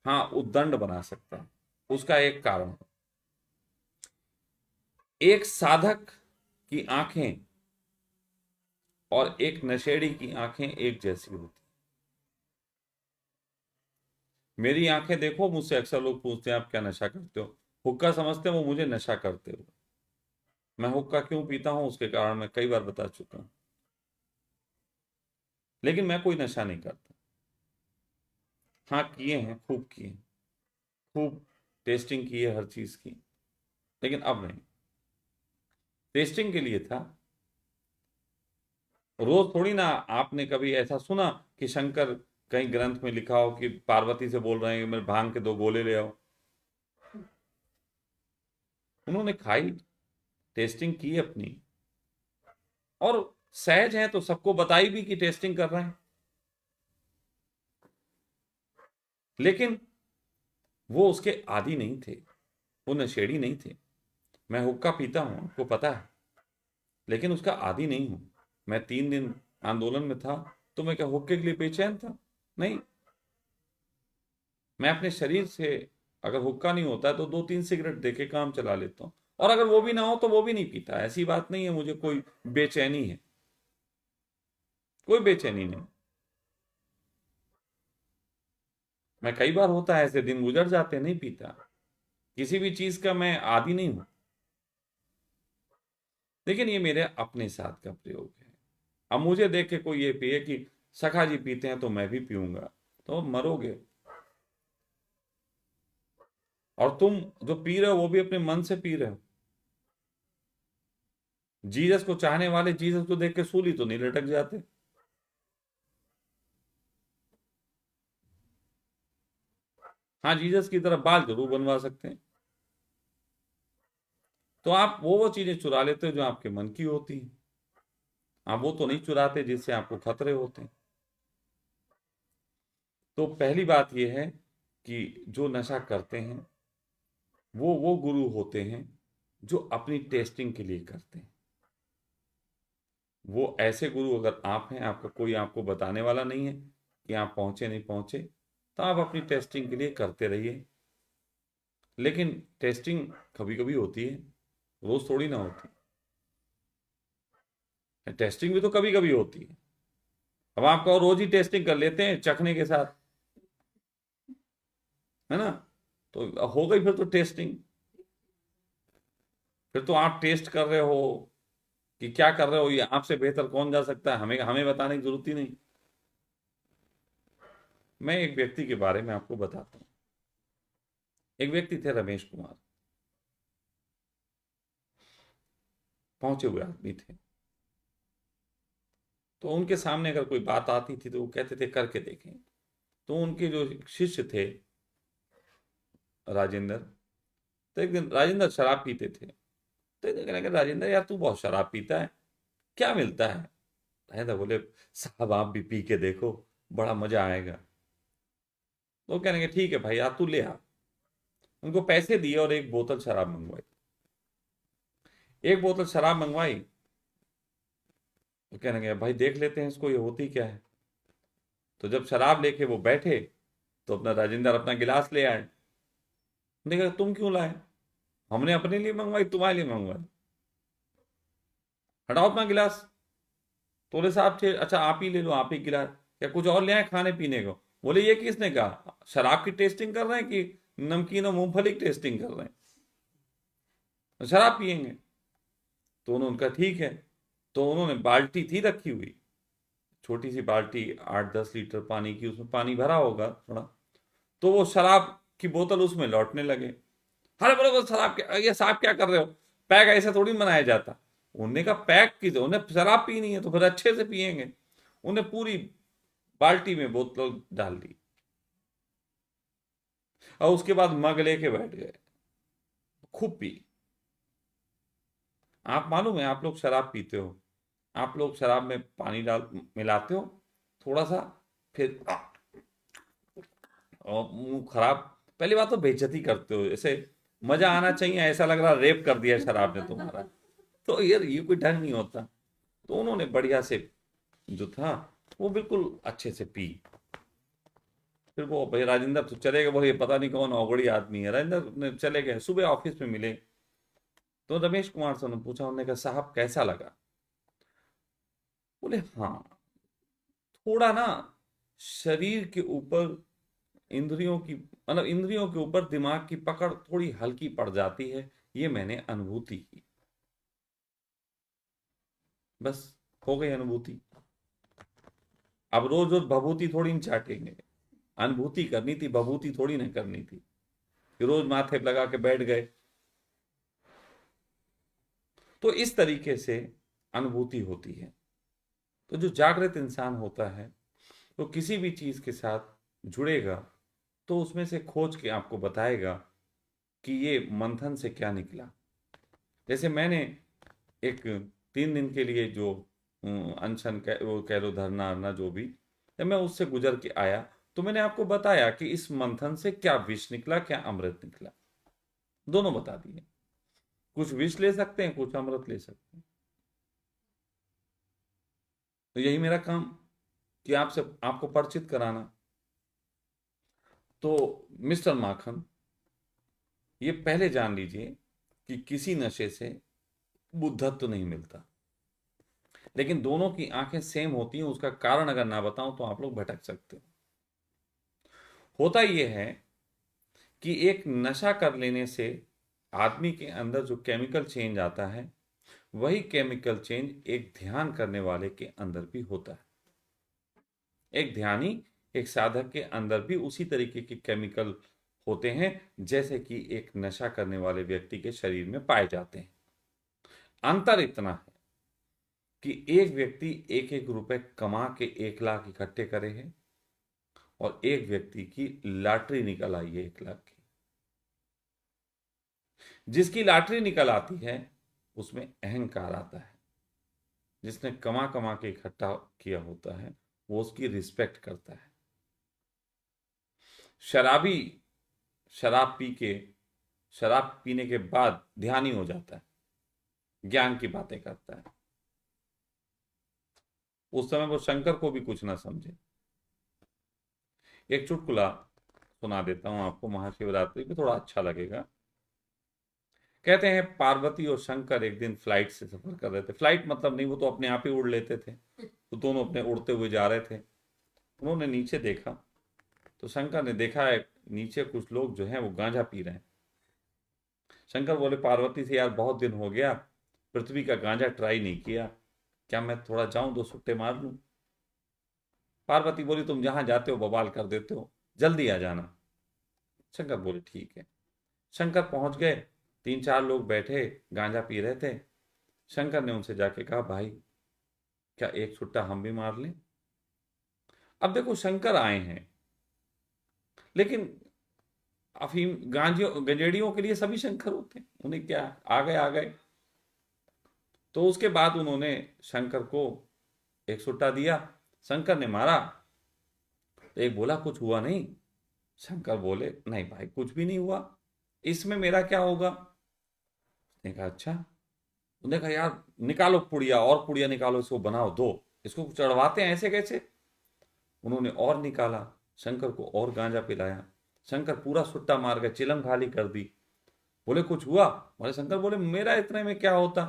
हाँ उद्दंड बना सकता है। उसका एक कारण है, एक साधक की आंखें और एक नशेड़ी की आंखें एक जैसी होती। मेरी आंखें देखो, मुझसे अक्सर लोग पूछते हैं आप क्या नशा करते हो। हुक्का समझते हैं वो मुझे नशा करते हो। मैं हुक्का क्यों पीता हूं उसके कारण मैं कई बार बता चुका हूं, लेकिन मैं कोई नशा नहीं करता। हाँ किए हैं, खूब किए, खूब टेस्टिंग की है हर चीज की, लेकिन अब नहीं। टेस्टिंग के लिए था, रोज थोड़ी ना। आपने कभी ऐसा सुना कि शंकर कहीं ग्रंथ में लिखा हो कि पार्वती से बोल रहे हैं कि मेरे भांग के 2 गोले ले आओ। उन्होंने खाई, टेस्टिंग की अपनी, और सहज है तो सबको बताई भी कि टेस्टिंग कर रहे हैं। लेकिन वो उसके आदी नहीं थे, वो नशेड़ी नहीं थे। मैं हुक्का पीता हूं, आपको पता है, लेकिन उसका आदी नहीं हूं। मैं 3 दिन आंदोलन में था तो मैं क्या हुक्के के लिए बेचैन था? नहीं। मैं अपने शरीर से, अगर हुक्का नहीं होता है तो 2-3 सिगरेट देके काम चला लेता हूं, और अगर वो भी ना हो तो वो भी नहीं पीता। ऐसी बात नहीं है मुझे कोई बेचैनी है, कोई बेचैनी नहीं। मैं कई बार होता है ऐसे दिन गुजर जाते नहीं पीता, किसी भी चीज का मैं आदी नहीं हूं। लेकिन ये मेरे अपने साथ का प्रयोग है। अब मुझे देख के कोई ये पिए कि सखा जी पीते हैं तो मैं भी पीऊंगा, तो मरोगे। और तुम जो पी रहे हो वो भी अपने मन से पी रहे हो। जीसस को चाहने वाले जीसस को देख के सूली तो नहीं लटक जाते। हाँ, जीसस की तरह बाल जरूर बनवा सकते हैं। तो आप वो चीजें चुरा लेते हो जो आपके मन की होती है। आप वो तो नहीं चुराते जिससे आपको खतरे होते हैं। तो पहली बात यह है कि जो नशा करते हैं वो गुरु होते हैं जो अपनी टेस्टिंग के लिए करते हैं। वो ऐसे गुरु अगर आप हैं, आपका कोई आपको बताने वाला नहीं है कि आप पहुंचे नहीं पहुंचे, तो आप अपनी टेस्टिंग के लिए करते रहिए। लेकिन टेस्टिंग कभी कभी होती है, रोज थोड़ी ना होती। टेस्टिंग भी तो कभी कभी होती है। अब आपका रोज ही टेस्टिंग कर लेते हैं चखने के साथ, है ना, तो हो गई फिर तो टेस्टिंग। फिर तो आप टेस्ट कर रहे हो कि क्या कर रहे हो, ये आपसे बेहतर कौन जा सकता है, हमें हमें बताने की जरूरत ही नहीं। मैं एक व्यक्ति के बारे में आपको बताता हूं। एक व्यक्ति थे रमेश कुमार, पहुंचे हुए आदमी थे। तो उनके सामने अगर कोई बात आती थी तो वो कहते थे करके देखें। तो उनके जो शिष्य थे राजेंद्र, तो एक दिन राजेंद्र शराब पीते थे। तो एक दिन कहने लगे, राजेंद्र यार तू बहुत शराब पीता है, क्या मिलता है? राजेंद्र बोले, साहब आप भी पी के देखो, बड़ा मजा आएगा। तो कहने लगे ठीक है भाई, आ तू ले आ। उनको पैसे दिए और एक बोतल शराब मंगवाई। एक बोतल शराब मंगवाई तो कहने लगे भाई देख लेते हैं इसको, ये होती क्या है। तो जब शराब लेके वो बैठे तो अपना राजेंद्र अपना गिलास ले आए। उन्होंने कहा तुम क्यों लाए? हमने अपने लिए मंगवाई, तुम्हारे लिए मंगवाई, हटाओ अपना गिलास। तो बोले साहब थे, अच्छा आप ही ले लो, आप ही गिलास, क्या कुछ और ले आए खाने पीने को? बोले ये किसने कहा, शराब की टेस्टिंग कर रहे हैं कि नमकीन और मूंगफली की टेस्टिंग कर रहे हैं? तो शराब पियेंगे। तो उन्होंने कहा ठीक है। तो उन्होंने, बाल्टी थी रखी हुई, छोटी सी बाल्टी 8-10 लीटर पानी की, उसमें पानी भरा होगा थोड़ा। तो वो शराब की बोतल उसमें लौटने लगे। अरे बोले वो शराब क्या, ये साहब क्या कर रहे हो, पैक ऐसा थोड़ी बनाया जाता। उन्होंने कहा पैक की, तो उन्हें शराब पीनी है तो फिर अच्छे से पियेंगे। उन्हें पूरी बाल्टी में बोतल डाल दी और उसके बाद मग लेके बैठ गए, खूब पी। आप मालूम है, आप लोग शराब पीते हो, आप लोग शराब में पानी डाल मिलाते हो थोड़ा सा, फिर और मुंह खराब, पहली बात तो बेइज्जती करते हो, ऐसे मजा आना चाहिए, ऐसा लग रहा रेप कर दिया शराब ने तुम्हारा। तो यार ये कोई ढंग नहीं होता। तो उन्होंने बढ़िया से जो था वो बिल्कुल अच्छे से पी। फिर वो भाई राजेंद्र तो चले गए, बोले ये पता नहीं कौन अवगड़ी आदमी है। राजेंद्र ने चले गए, सुबह ऑफिस में मिले तो रमेश कुमार से उन्होंने पूछा, उन्होंने कहा साहब कैसा लगा? बोले हाँ, थोड़ा ना शरीर के ऊपर इंद्रियों की, मतलब इंद्रियों के ऊपर दिमाग की पकड़ थोड़ी हल्की पड़ जाती है, ये मैंने अनुभूति की, बस हो गई अनुभूति। अब रोज रोज भभूति थोड़ी नहीं चाटेंगे, अनुभूति करनी थी, भभूति थोड़ी नहीं करनी थी कि रोज माथे पे लगा के बैठ गए। तो इस तरीके से अनुभूति होती है। तो जो जागृत इंसान होता है वो किसी भी चीज के साथ जुड़ेगा तो उसमें से खोज के आपको बताएगा कि ये मंथन से क्या निकला। जैसे मैंने एक 3 दिन के लिए जो अनशन वो कह लो, धरना अरना जो भी, जब मैं उससे गुजर के आया तो मैंने आपको बताया कि इस मंथन से क्या विष निकला, क्या अमृत निकला, दोनों बता दिए। कुछ विष ले सकते हैं, कुछ अमृत ले सकते हैं। तो यही मेरा काम कि आपसे आपको परिचित कराना। तो मिस्टर माखन, ये पहले जान लीजिए कि किसी नशे से बुद्धत्व तो नहीं मिलता, लेकिन दोनों की आंखें सेम होती हैं। उसका कारण अगर ना बताऊं तो आप लोग भटक सकते हो। होता यह है कि एक नशा कर लेने से आदमी के अंदर जो केमिकल चेंज आता है, वही केमिकल चेंज एक ध्यान करने वाले के अंदर भी होता है। एक ध्यानी, एक साधक के अंदर भी उसी तरीके के केमिकल होते हैं जैसे कि एक नशा करने वाले व्यक्ति के शरीर में पाए जाते हैं। अंतर इतना है कि एक व्यक्ति 1-1 रुपए कमा के 1 लाख इकट्ठे करे हैं और एक व्यक्ति की लॉटरी निकल आई है 1 लाख की। जिसकी लॉटरी निकल आती है उसमें अहंकार आता है। जिसने कमा कमा के इकट्ठा किया होता है वो उसकी रिस्पेक्ट करता है। शराबी शराब पीने के बाद ध्यानी हो जाता है, ज्ञान की बातें करता है। उस समय वो शंकर को भी कुछ ना समझे। एक चुटकुला सुना देता हूं आपको, महाशिवरात्रि पे थोड़ा अच्छा लगेगा। कहते हैं पार्वती और शंकर एक दिन फ्लाइट से सफर कर रहे थे। फ्लाइट मतलब नहीं, वो तो अपने आप ही उड़ लेते थे। तो दोनों अपने उड़ते हुए जा रहे थे। उन्होंने नीचे देखा तो शंकर ने देखा है नीचे कुछ लोग जो हैं वो गांजा पी रहे हैं। शंकर बोले पार्वती से, यार बहुत दिन हो गया, पृथ्वी का गांजा ट्राई नहीं किया, क्या मैं थोड़ा जाऊं 2 सुट्टे मार लूं? पार्वती बोली तुम जहां जाते हो बवाल कर देते हो, जल्दी आ जाना। शंकर बोले ठीक है। शंकर पहुंच गए, 3-4 लोग बैठे गांजा पी रहे थे। शंकर ने उनसे जाके कहा भाई क्या एक सुट्टा हम भी मार लें? अब देखो शंकर आए हैं, लेकिन अफीम गांजियों गंजेड़ियों के लिए सभी शंकर होते हैं, उन्हें क्या, आ गए आ गए। तो उसके बाद उन्होंने शंकर को एक सुट्टा दिया, शंकर ने मारा। तो एक बोला कुछ हुआ नहीं? शंकर बोले नहीं भाई कुछ भी नहीं हुआ, इसमें मेरा क्या होगा? उसने कहा अच्छा। उन्होंने कहा यार निकालो पुड़िया, और पुड़िया निकालो, इसको बनाओ दो, इसको चढ़वाते हैं ऐसे कैसे? उन्होंने और निकाला, शंकर को और गांजा पिलाया। शंकर पूरा सुट्टा मार के चिलम खाली कर दी। बोले कुछ हुआ? बोले शंकर बोले मेरा इतने में क्या होता?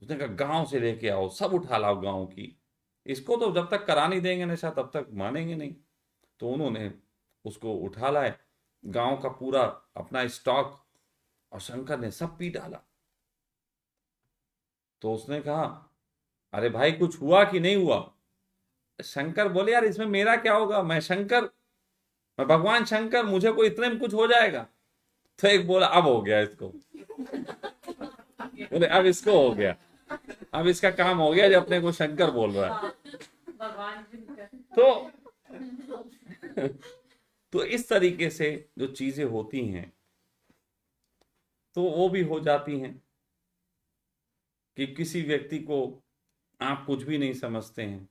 उसने कहा गांव से लेके आओ, सब उठा लाओ गांव की, इसको तो जब तक करा नहीं देंगे नशा तब तक मानेंगे नहीं। तो उन्होंने उसको उठा लाए, गांव का पूरा अपना स्टॉक, और शंकर ने सब पी डाला। तो उसने कहा अरे भाई कुछ हुआ कि नहीं हुआ? शंकर बोले यार इसमें मेरा क्या होगा, मैं शंकर, मैं भगवान शंकर, मुझे कोई इतने में कुछ हो जाएगा? तो एक बोला अब हो गया इसको। बोले अब इसको हो गया, अब इसका काम हो गया जो अपने को शंकर बोल रहा है। तो तो इस तरीके से जो चीजें होती हैं तो वो भी हो जाती हैं कि किसी व्यक्ति को आप कुछ भी नहीं समझते हैं,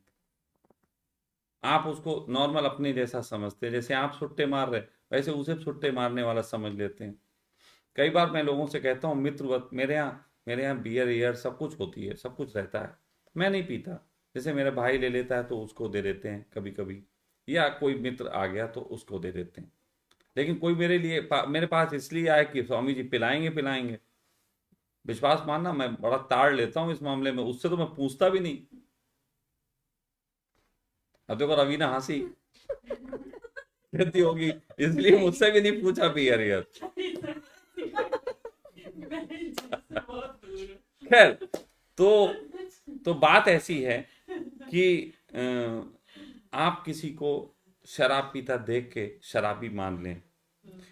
आप उसको नॉर्मल अपने जैसा समझते हैं, जैसे आप सुट्टे मार रहे वैसे उसे सुट्टे मारने वाला समझ लेते हैं। कई बार मैं लोगों से कहता हूँ मित्रवत, मेरे यहाँ बियर ईयर सब कुछ होती है, सब कुछ रहता है, मैं नहीं पीता। जैसे मेरा भाई ले लेता है तो उसको दे देते हैं कभी कभी, या कोई मित्र आ गया तो उसको दे देते हैं। लेकिन कोई मेरे पास इसलिए आए कि स्वामी जी पिलाएंगे पिलाएंगे, विश्वास मानना मैं बड़ा ताड़ लेता हूँ इस मामले में, उससे तो मैं पूछता भी नहीं। अब देखो रवीना हंसी कहती होगी इसलिए मुझसे भी नहीं पूछा बियर ईयर। खैर, तो बात ऐसी है कि आप किसी को शराब पीता देख के शराबी मान लें,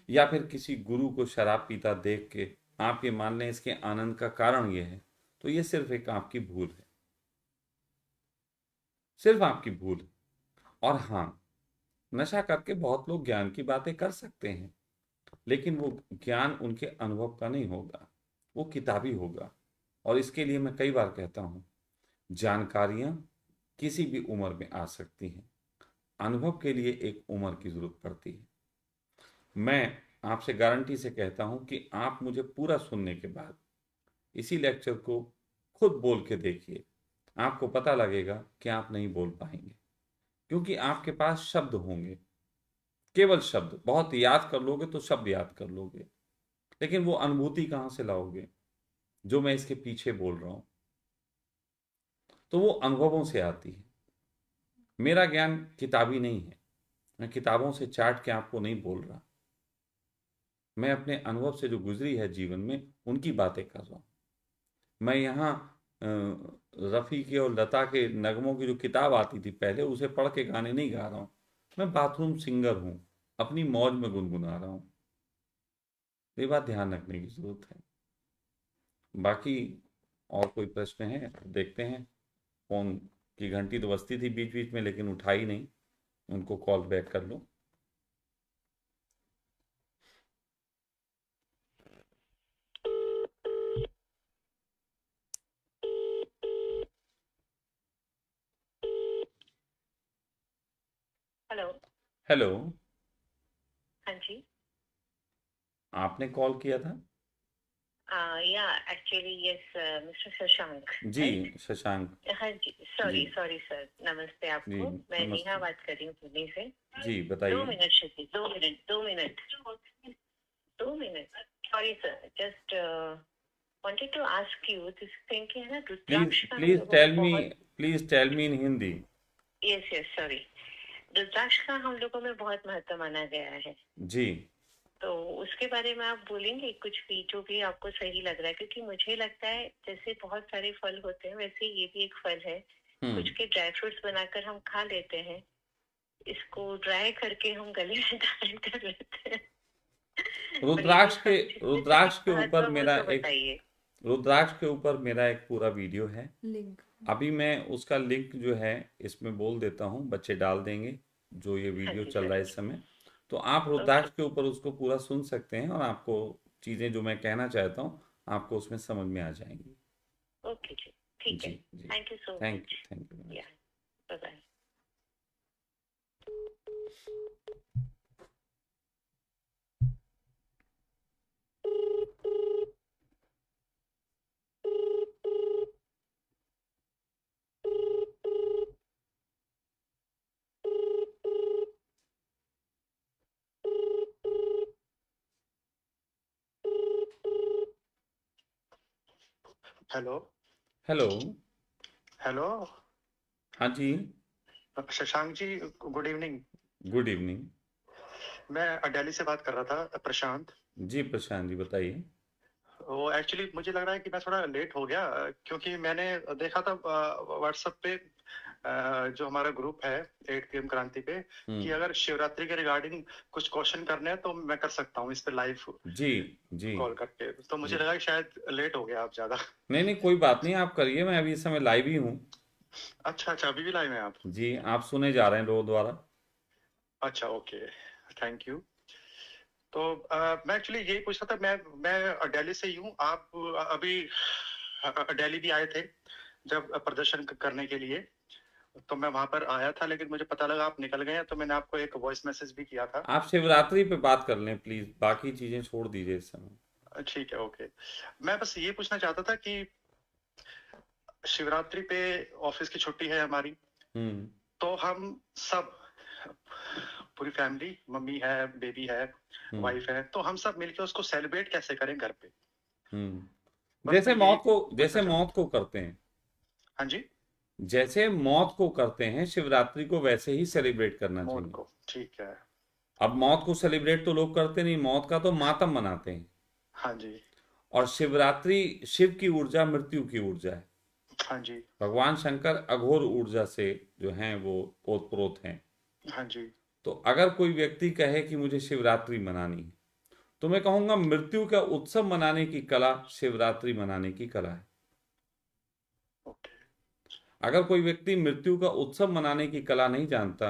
या फिर किसी गुरु को शराब पीता देख के आप ये मान लें इसके आनंद का कारण ये है, तो ये सिर्फ एक आपकी भूल है, सिर्फ आपकी भूल है। और हाँ, नशा करके बहुत लोग ज्ञान की बातें कर सकते हैं, लेकिन वो ज्ञान उनके अनुभव का नहीं होगा, वो किताबी होगा। और इसके लिए मैं कई बार कहता हूँ जानकारियां किसी भी उम्र में आ सकती हैं, अनुभव के लिए एक उम्र की जरूरत पड़ती है। मैं आपसे गारंटी से कहता हूं कि आप मुझे पूरा सुनने के बाद इसी लेक्चर को खुद बोल के देखिए, आपको पता लगेगा कि आप नहीं बोल पाएंगे, क्योंकि आपके पास शब्द होंगे, केवल शब्द, बहुत याद कर लोगे तो शब्द याद कर लोगे, लेकिन वो अनुभूति कहां से लाओगे जो मैं इसके पीछे बोल रहा हूं? तो वो अनुभवों से आती है। मेरा ज्ञान किताबी नहीं है, मैं किताबों से चाट के आपको नहीं बोल रहा, मैं अपने अनुभव से जो गुजरी है जीवन में उनकी बातें कर रहा हूँ। मैं यहाँ रफ़ी के और लता के नगमों की जो किताब आती थी पहले, उसे पढ़ के गाने नहीं गा रहा हूँ, मैं बाथरूम सिंगर हूँ, अपनी मौज में गुनगुना रहा हूँ। ये बात ध्यान रखने की जरूरत है। बाकी और कोई प्रश्न है देखते हैं। फोन की घंटी तो बजती थी बीच बीच में, लेकिन उठाई नहीं, उनको कॉल बैक कर लो। हेलो। हेलो, हाँ जी। आपने कॉल किया था? या एक्चुअली यस मिस्टर शशांक, जी राइट? शशांक हाँ जी, सॉरी जी। सॉरी सर, नमस्ते जी आपको। मैं नेहा नमस्ते बात कर रही हूँ पुणे से। जी, 2 बताइए। Minute Shruti, 2 minute sorry sir, just wanted to ask you this thing कि है ना प्लीज रुद्राक्ष का हम प्लीज लोगों टेल में मी, बहुत, please tell me in Hindi. Yes yes sorry, rudraksha का हम लोगों में बहुत महत्व माना गया है, जी तो उसके उसके बारे में आप बोलेंगे कुछ भी जो भी आपको सही लग रहा है, क्योंकि मुझे लगता है जैसे बहुत सारे फल होते हैं वैसे ये भी एक फल है। कुछ के ड्राई फ्रूट्स बनाकर हम खा लेते हैं, इसको ड्राई करके हम गले में धारण कर लेते हैं। रुद्राक्ष के रुद्राक्ष के महत्व ऊपर हो मेरा तो एक बताइए। रुद्राक्ष के ऊपर मेरा एक पूरा वीडियो है। लिंक। अभी मैं उसका लिंक जो है इसमें बोल देता हूँ, बच्चे डाल देंगे जो ये हाँ वीडियो जी चल सर। रहा है इस समय। तो आप रुद्राक्ष के ऊपर उसको पूरा सुन सकते हैं और आपको चीज़ें जो मैं कहना चाहता हूँ आपको उसमें समझ में आ जाएंगी। ओके जी, ठीक है। जी जी, thank you so thank much. You, thank you. Yeah, bye bye. Hello. Hello. Hello. हाँ जी, Shashank ji, good evening. Good evening. मैं दिल्ली से बात कर रहा था, प्रशांत। जी प्रशांत जी बताइए। वो एक्चुअली मुझे लग रहा है कि मैं थोड़ा लेट हो गया, क्योंकि मैंने देखा था व्हाट्सएप पे, जो हमारा ग्रुप है 8 PM क्रांति पे, कि अगर शिवरात्रि के रिगार्डिंग कुछ क्वेश्चन करने हैं तो मैं कर सकता हूँ इस पे लाइव जी जी कॉल करके। तो मुझे जी। लगा कि शायद लेट हो गया आप ज्यादा। नहीं नहीं, कोई बात नहीं, आप करिए, मैं अभी इस समय लाइव ही हूँ। अच्छा अच्छा, अभी भी लाइव हैं आप? जी, आप सुने जा रहे हैं लोगों द्वारा। अच्छा, ओके, थैंक यू। तो मैं एक्चुअली यही पूछ रहा था, मैं दिल्ली से ही हूँ। आप अभी दिल्ली भी आए थे जब प्रदर्शन करने के लिए, तो मैं वहां पर आया था, लेकिन मुझे पता लगा आप निकल गए हैं, तो मैंने आपको एक वॉइस मैसेज भी किया था। आप शिवरात्रि पे बात कर लें प्लीज, बाकी चीजें छोड़ दीजिए इस समय। ठीक है, ओके। मैं बस ये पूछना चाहता था कि शिवरात्रि पे ऑफिस की छुट्टी है हमारी, तो हम सब पूरी फैमिली, मम्मी है, बेबी है, वाइफ है, तो हम सब मिलके उसको सेलिब्रेट कैसे करें घर पे? बस जैसे मैं यही जैसे पूछना मौत को करते हैं, हाँ जी, जैसे मौत को करते हैं शिवरात्रि को वैसे ही सेलिब्रेट करना मौत चाहिए। को, ठीक है। अब मौत को सेलिब्रेट तो लोग करते नहीं, मौत का तो मातम मनाते हैं। हाँ जी। और शिवरात्रि शिव की ऊर्जा मृत्यु की ऊर्जा है। हाँ जी। भगवान शंकर अघोर ऊर्जा से जो हैं वो ओतप्रोत हैं। हाँ जी। तो अगर कोई व्यक्ति कहे कि मुझे शिवरात्रि मनानी है, तो मैं कहूंगा मृत्यु का उत्सव मनाने की कला शिवरात्रि मनाने की कला है। ओके। अगर कोई व्यक्ति मृत्यु का उत्सव मनाने की कला नहीं जानता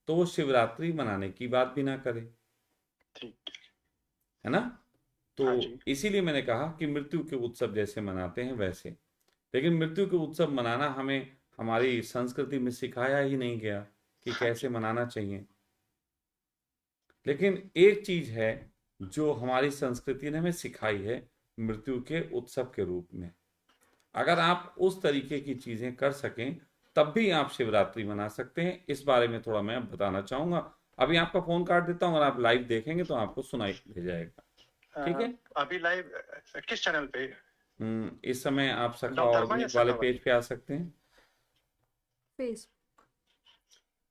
तो वो शिवरात्रि मनाने की बात भी ना करे, ठीक है ना। तो हाँ जी। इसीलिए मैंने कहा कि मृत्यु के उत्सव जैसे मनाते हैं वैसे, लेकिन मृत्यु के उत्सव मनाना हमें हमारी संस्कृति में सिखाया ही नहीं गया कि कैसे मनाना चाहिए। लेकिन एक चीज है जो हमारी संस्कृति ने हमें सिखाई है मृत्यु के उत्सव के रूप में। अगर आप उस तरीके की चीजें कर सकें तब भी आप शिवरात्रि मना सकते हैं। इस बारे में थोड़ा मैं बताना चाहूंगा। अभी आपका फोन काट देता हूँ, अगर आप लाइव देखेंगे तो आपको सुनाई दे जाएगा। ठीक है। अभी लाइव किस चैनल पे? इस समय आप सखा धर्मा या ऑर्गेनिक वाले सखा पेज पे आ सकते हैं। फेसबुक।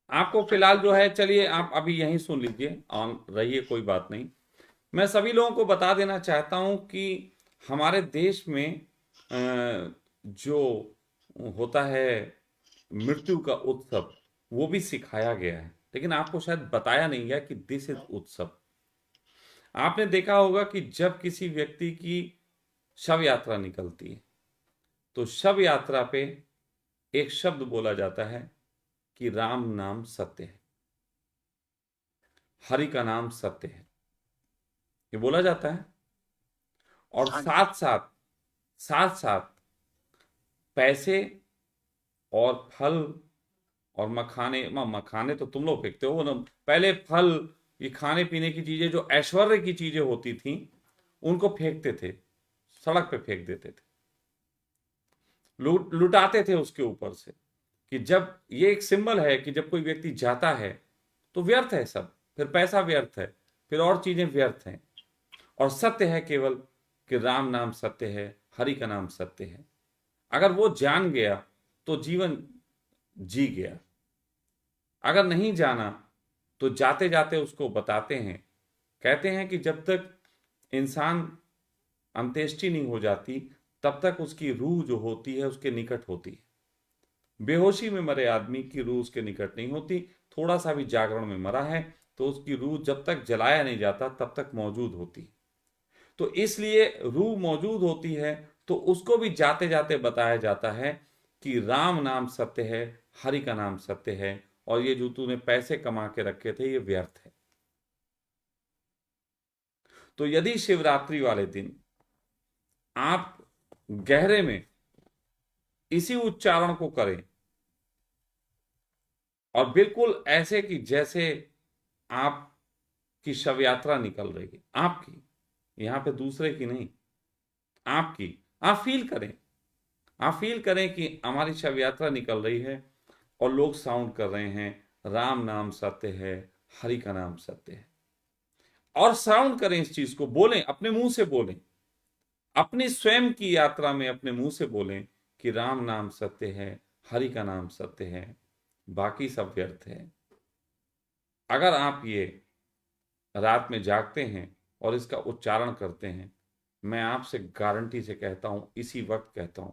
आपको फिलहाल जो है, चलिए आप अभी यहीं सुन लीजिए, ऑन रहिए, कोई बात नहीं। मैं सभी लोगों को बता देना चाहता हूं कि हमारे देश में जो होता है मृत्यु का उत्सव वो भी सिखाया गया है, लेकिन आपको शायद बताया नहीं गया कि दिस इज उत्सव। आपने देखा होगा कि जब किसी व्यक्ति की शव यात्रा निकलती है तो शव यात्रा पे एक शब्द बोला जाता है कि राम नाम सत्य है, हरि का नाम सत्य है, ये बोला जाता है। और हाँ जी। साथ साथ पैसे और फल और मखाने तो तुम लोग फेंकते हो ना, पहले फल, ये खाने पीने की चीजें जो ऐश्वर्य की चीजें होती थी उनको फेंकते थे, सड़क पे फेंक देते थे, लुटाते थे उसके ऊपर से। कि जब ये एक सिंबल है कि जब कोई व्यक्ति जाता है तो व्यर्थ है सब, फिर पैसा व्यर्थ है, फिर और चीजें व्यर्थ हैं, और सत्य है केवल कि राम नाम सत्य है, हरि का नाम सत्य है। अगर वो जान गया तो जीवन जी गया, अगर नहीं जाना तो जाते जाते उसको बताते हैं। कहते हैं कि जब तक इंसान अंत्येष्टि नहीं हो जाती तब तक उसकी रूह जो होती है उसके निकट होती है। बेहोशी में मरे आदमी की रूह उसके निकट नहीं होती, थोड़ा सा भी जागरण में मरा है तो उसकी रूह जब तक जलाया नहीं जाता तब तक मौजूद होती। तो इसलिए रूह मौजूद होती है तो उसको भी जाते जाते बताया जाता है कि राम नाम सत्य है, हरि का नाम सत्य है, और ये जो तूने पैसे कमा के रखे थे ये व्यर्थ है। तो यदि शिवरात्रि वाले दिन आप गहरे में इसी उच्चारण को करें और बिल्कुल ऐसे कि जैसे आपकी शव यात्रा निकल रही है, आपकी, यहां पे दूसरे की नहीं, आपकी, आप फील करें, आप फील करें कि हमारी शव यात्रा निकल रही है और लोग साउंड कर रहे हैं राम नाम सत्य है, हरि का नाम सत्य है, और साउंड करें, इस चीज को बोलें, अपने मुंह से बोलें, अपनी स्वयं की यात्रा में अपने मुंह से बोलें कि राम नाम सत्य है, हरि का नाम सत्य है, बाकी सब व्यर्थ है। अगर आप ये रात में जागते हैं और इसका उच्चारण करते हैं, मैं आपसे गारंटी से कहता हूं, इसी वक्त कहता हूं,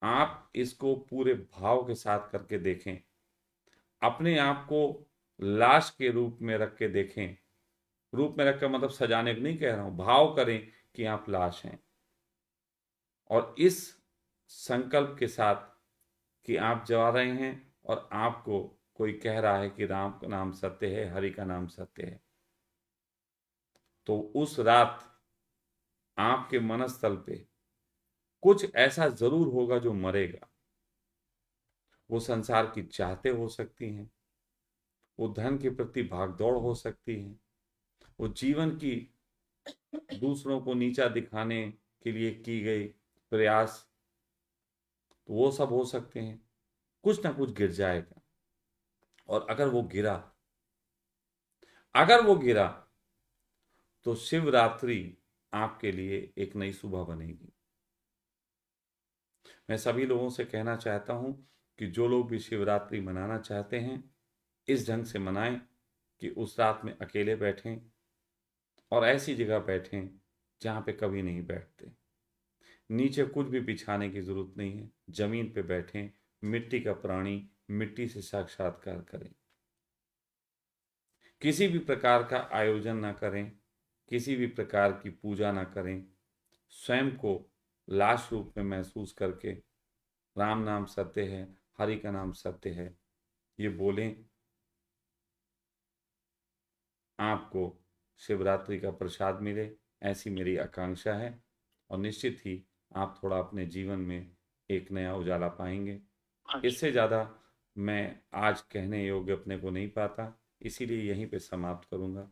आप इसको पूरे भाव के साथ करके देखें, अपने आप को लाश के रूप में रख के देखें। रूप में रखकर मतलब सजाने को नहीं कह रहा हूं, भाव करें कि आप लाश हैं, और इस संकल्प के साथ कि आप जा रहे हैं और आपको कोई कह रहा है कि राम का नाम सत्य है, हरि का नाम सत्य है, तो उस रात आपके मनस्तल पे कुछ ऐसा जरूर होगा जो मरेगा। वो संसार की चाहते हो सकती हैं, वो धन के प्रति भागदौड़ हो सकती है, वो जीवन की दूसरों को नीचा दिखाने के लिए की गई प्रयास, तो वो सब हो सकते हैं। कुछ ना कुछ गिर जाएगा, और अगर वो गिरा तो शिवरात्रि आपके लिए एक नई सुबह बनेगी। मैं सभी लोगों से कहना चाहता हूं कि जो लोग भी शिवरात्रि मनाना चाहते हैं इस ढंग से मनाएं कि उस रात में अकेले बैठें और ऐसी जगह बैठें जहां पे कभी नहीं बैठते। नीचे कुछ भी बिछाने की जरूरत नहीं है, जमीन पे बैठें, मिट्टी का प्राणी, मिट्टी से साक्षात्कार करें। किसी भी प्रकार का आयोजन ना करें, किसी भी प्रकार की पूजा ना करें, स्वयं को लाश रूप में महसूस करके राम नाम सत्य है, हरि का नाम सत्य है, ये बोलें। आपको शिवरात्रि का प्रसाद मिले, ऐसी मेरी आकांक्षा है, और निश्चित ही आप थोड़ा अपने जीवन में एक नया उजाला पाएंगे। हाँ जी। इससे ज़्यादा मैं आज कहने योग्य अपने को नहीं पाता, इसीलिए यहीं पे समाप्त करूंगा।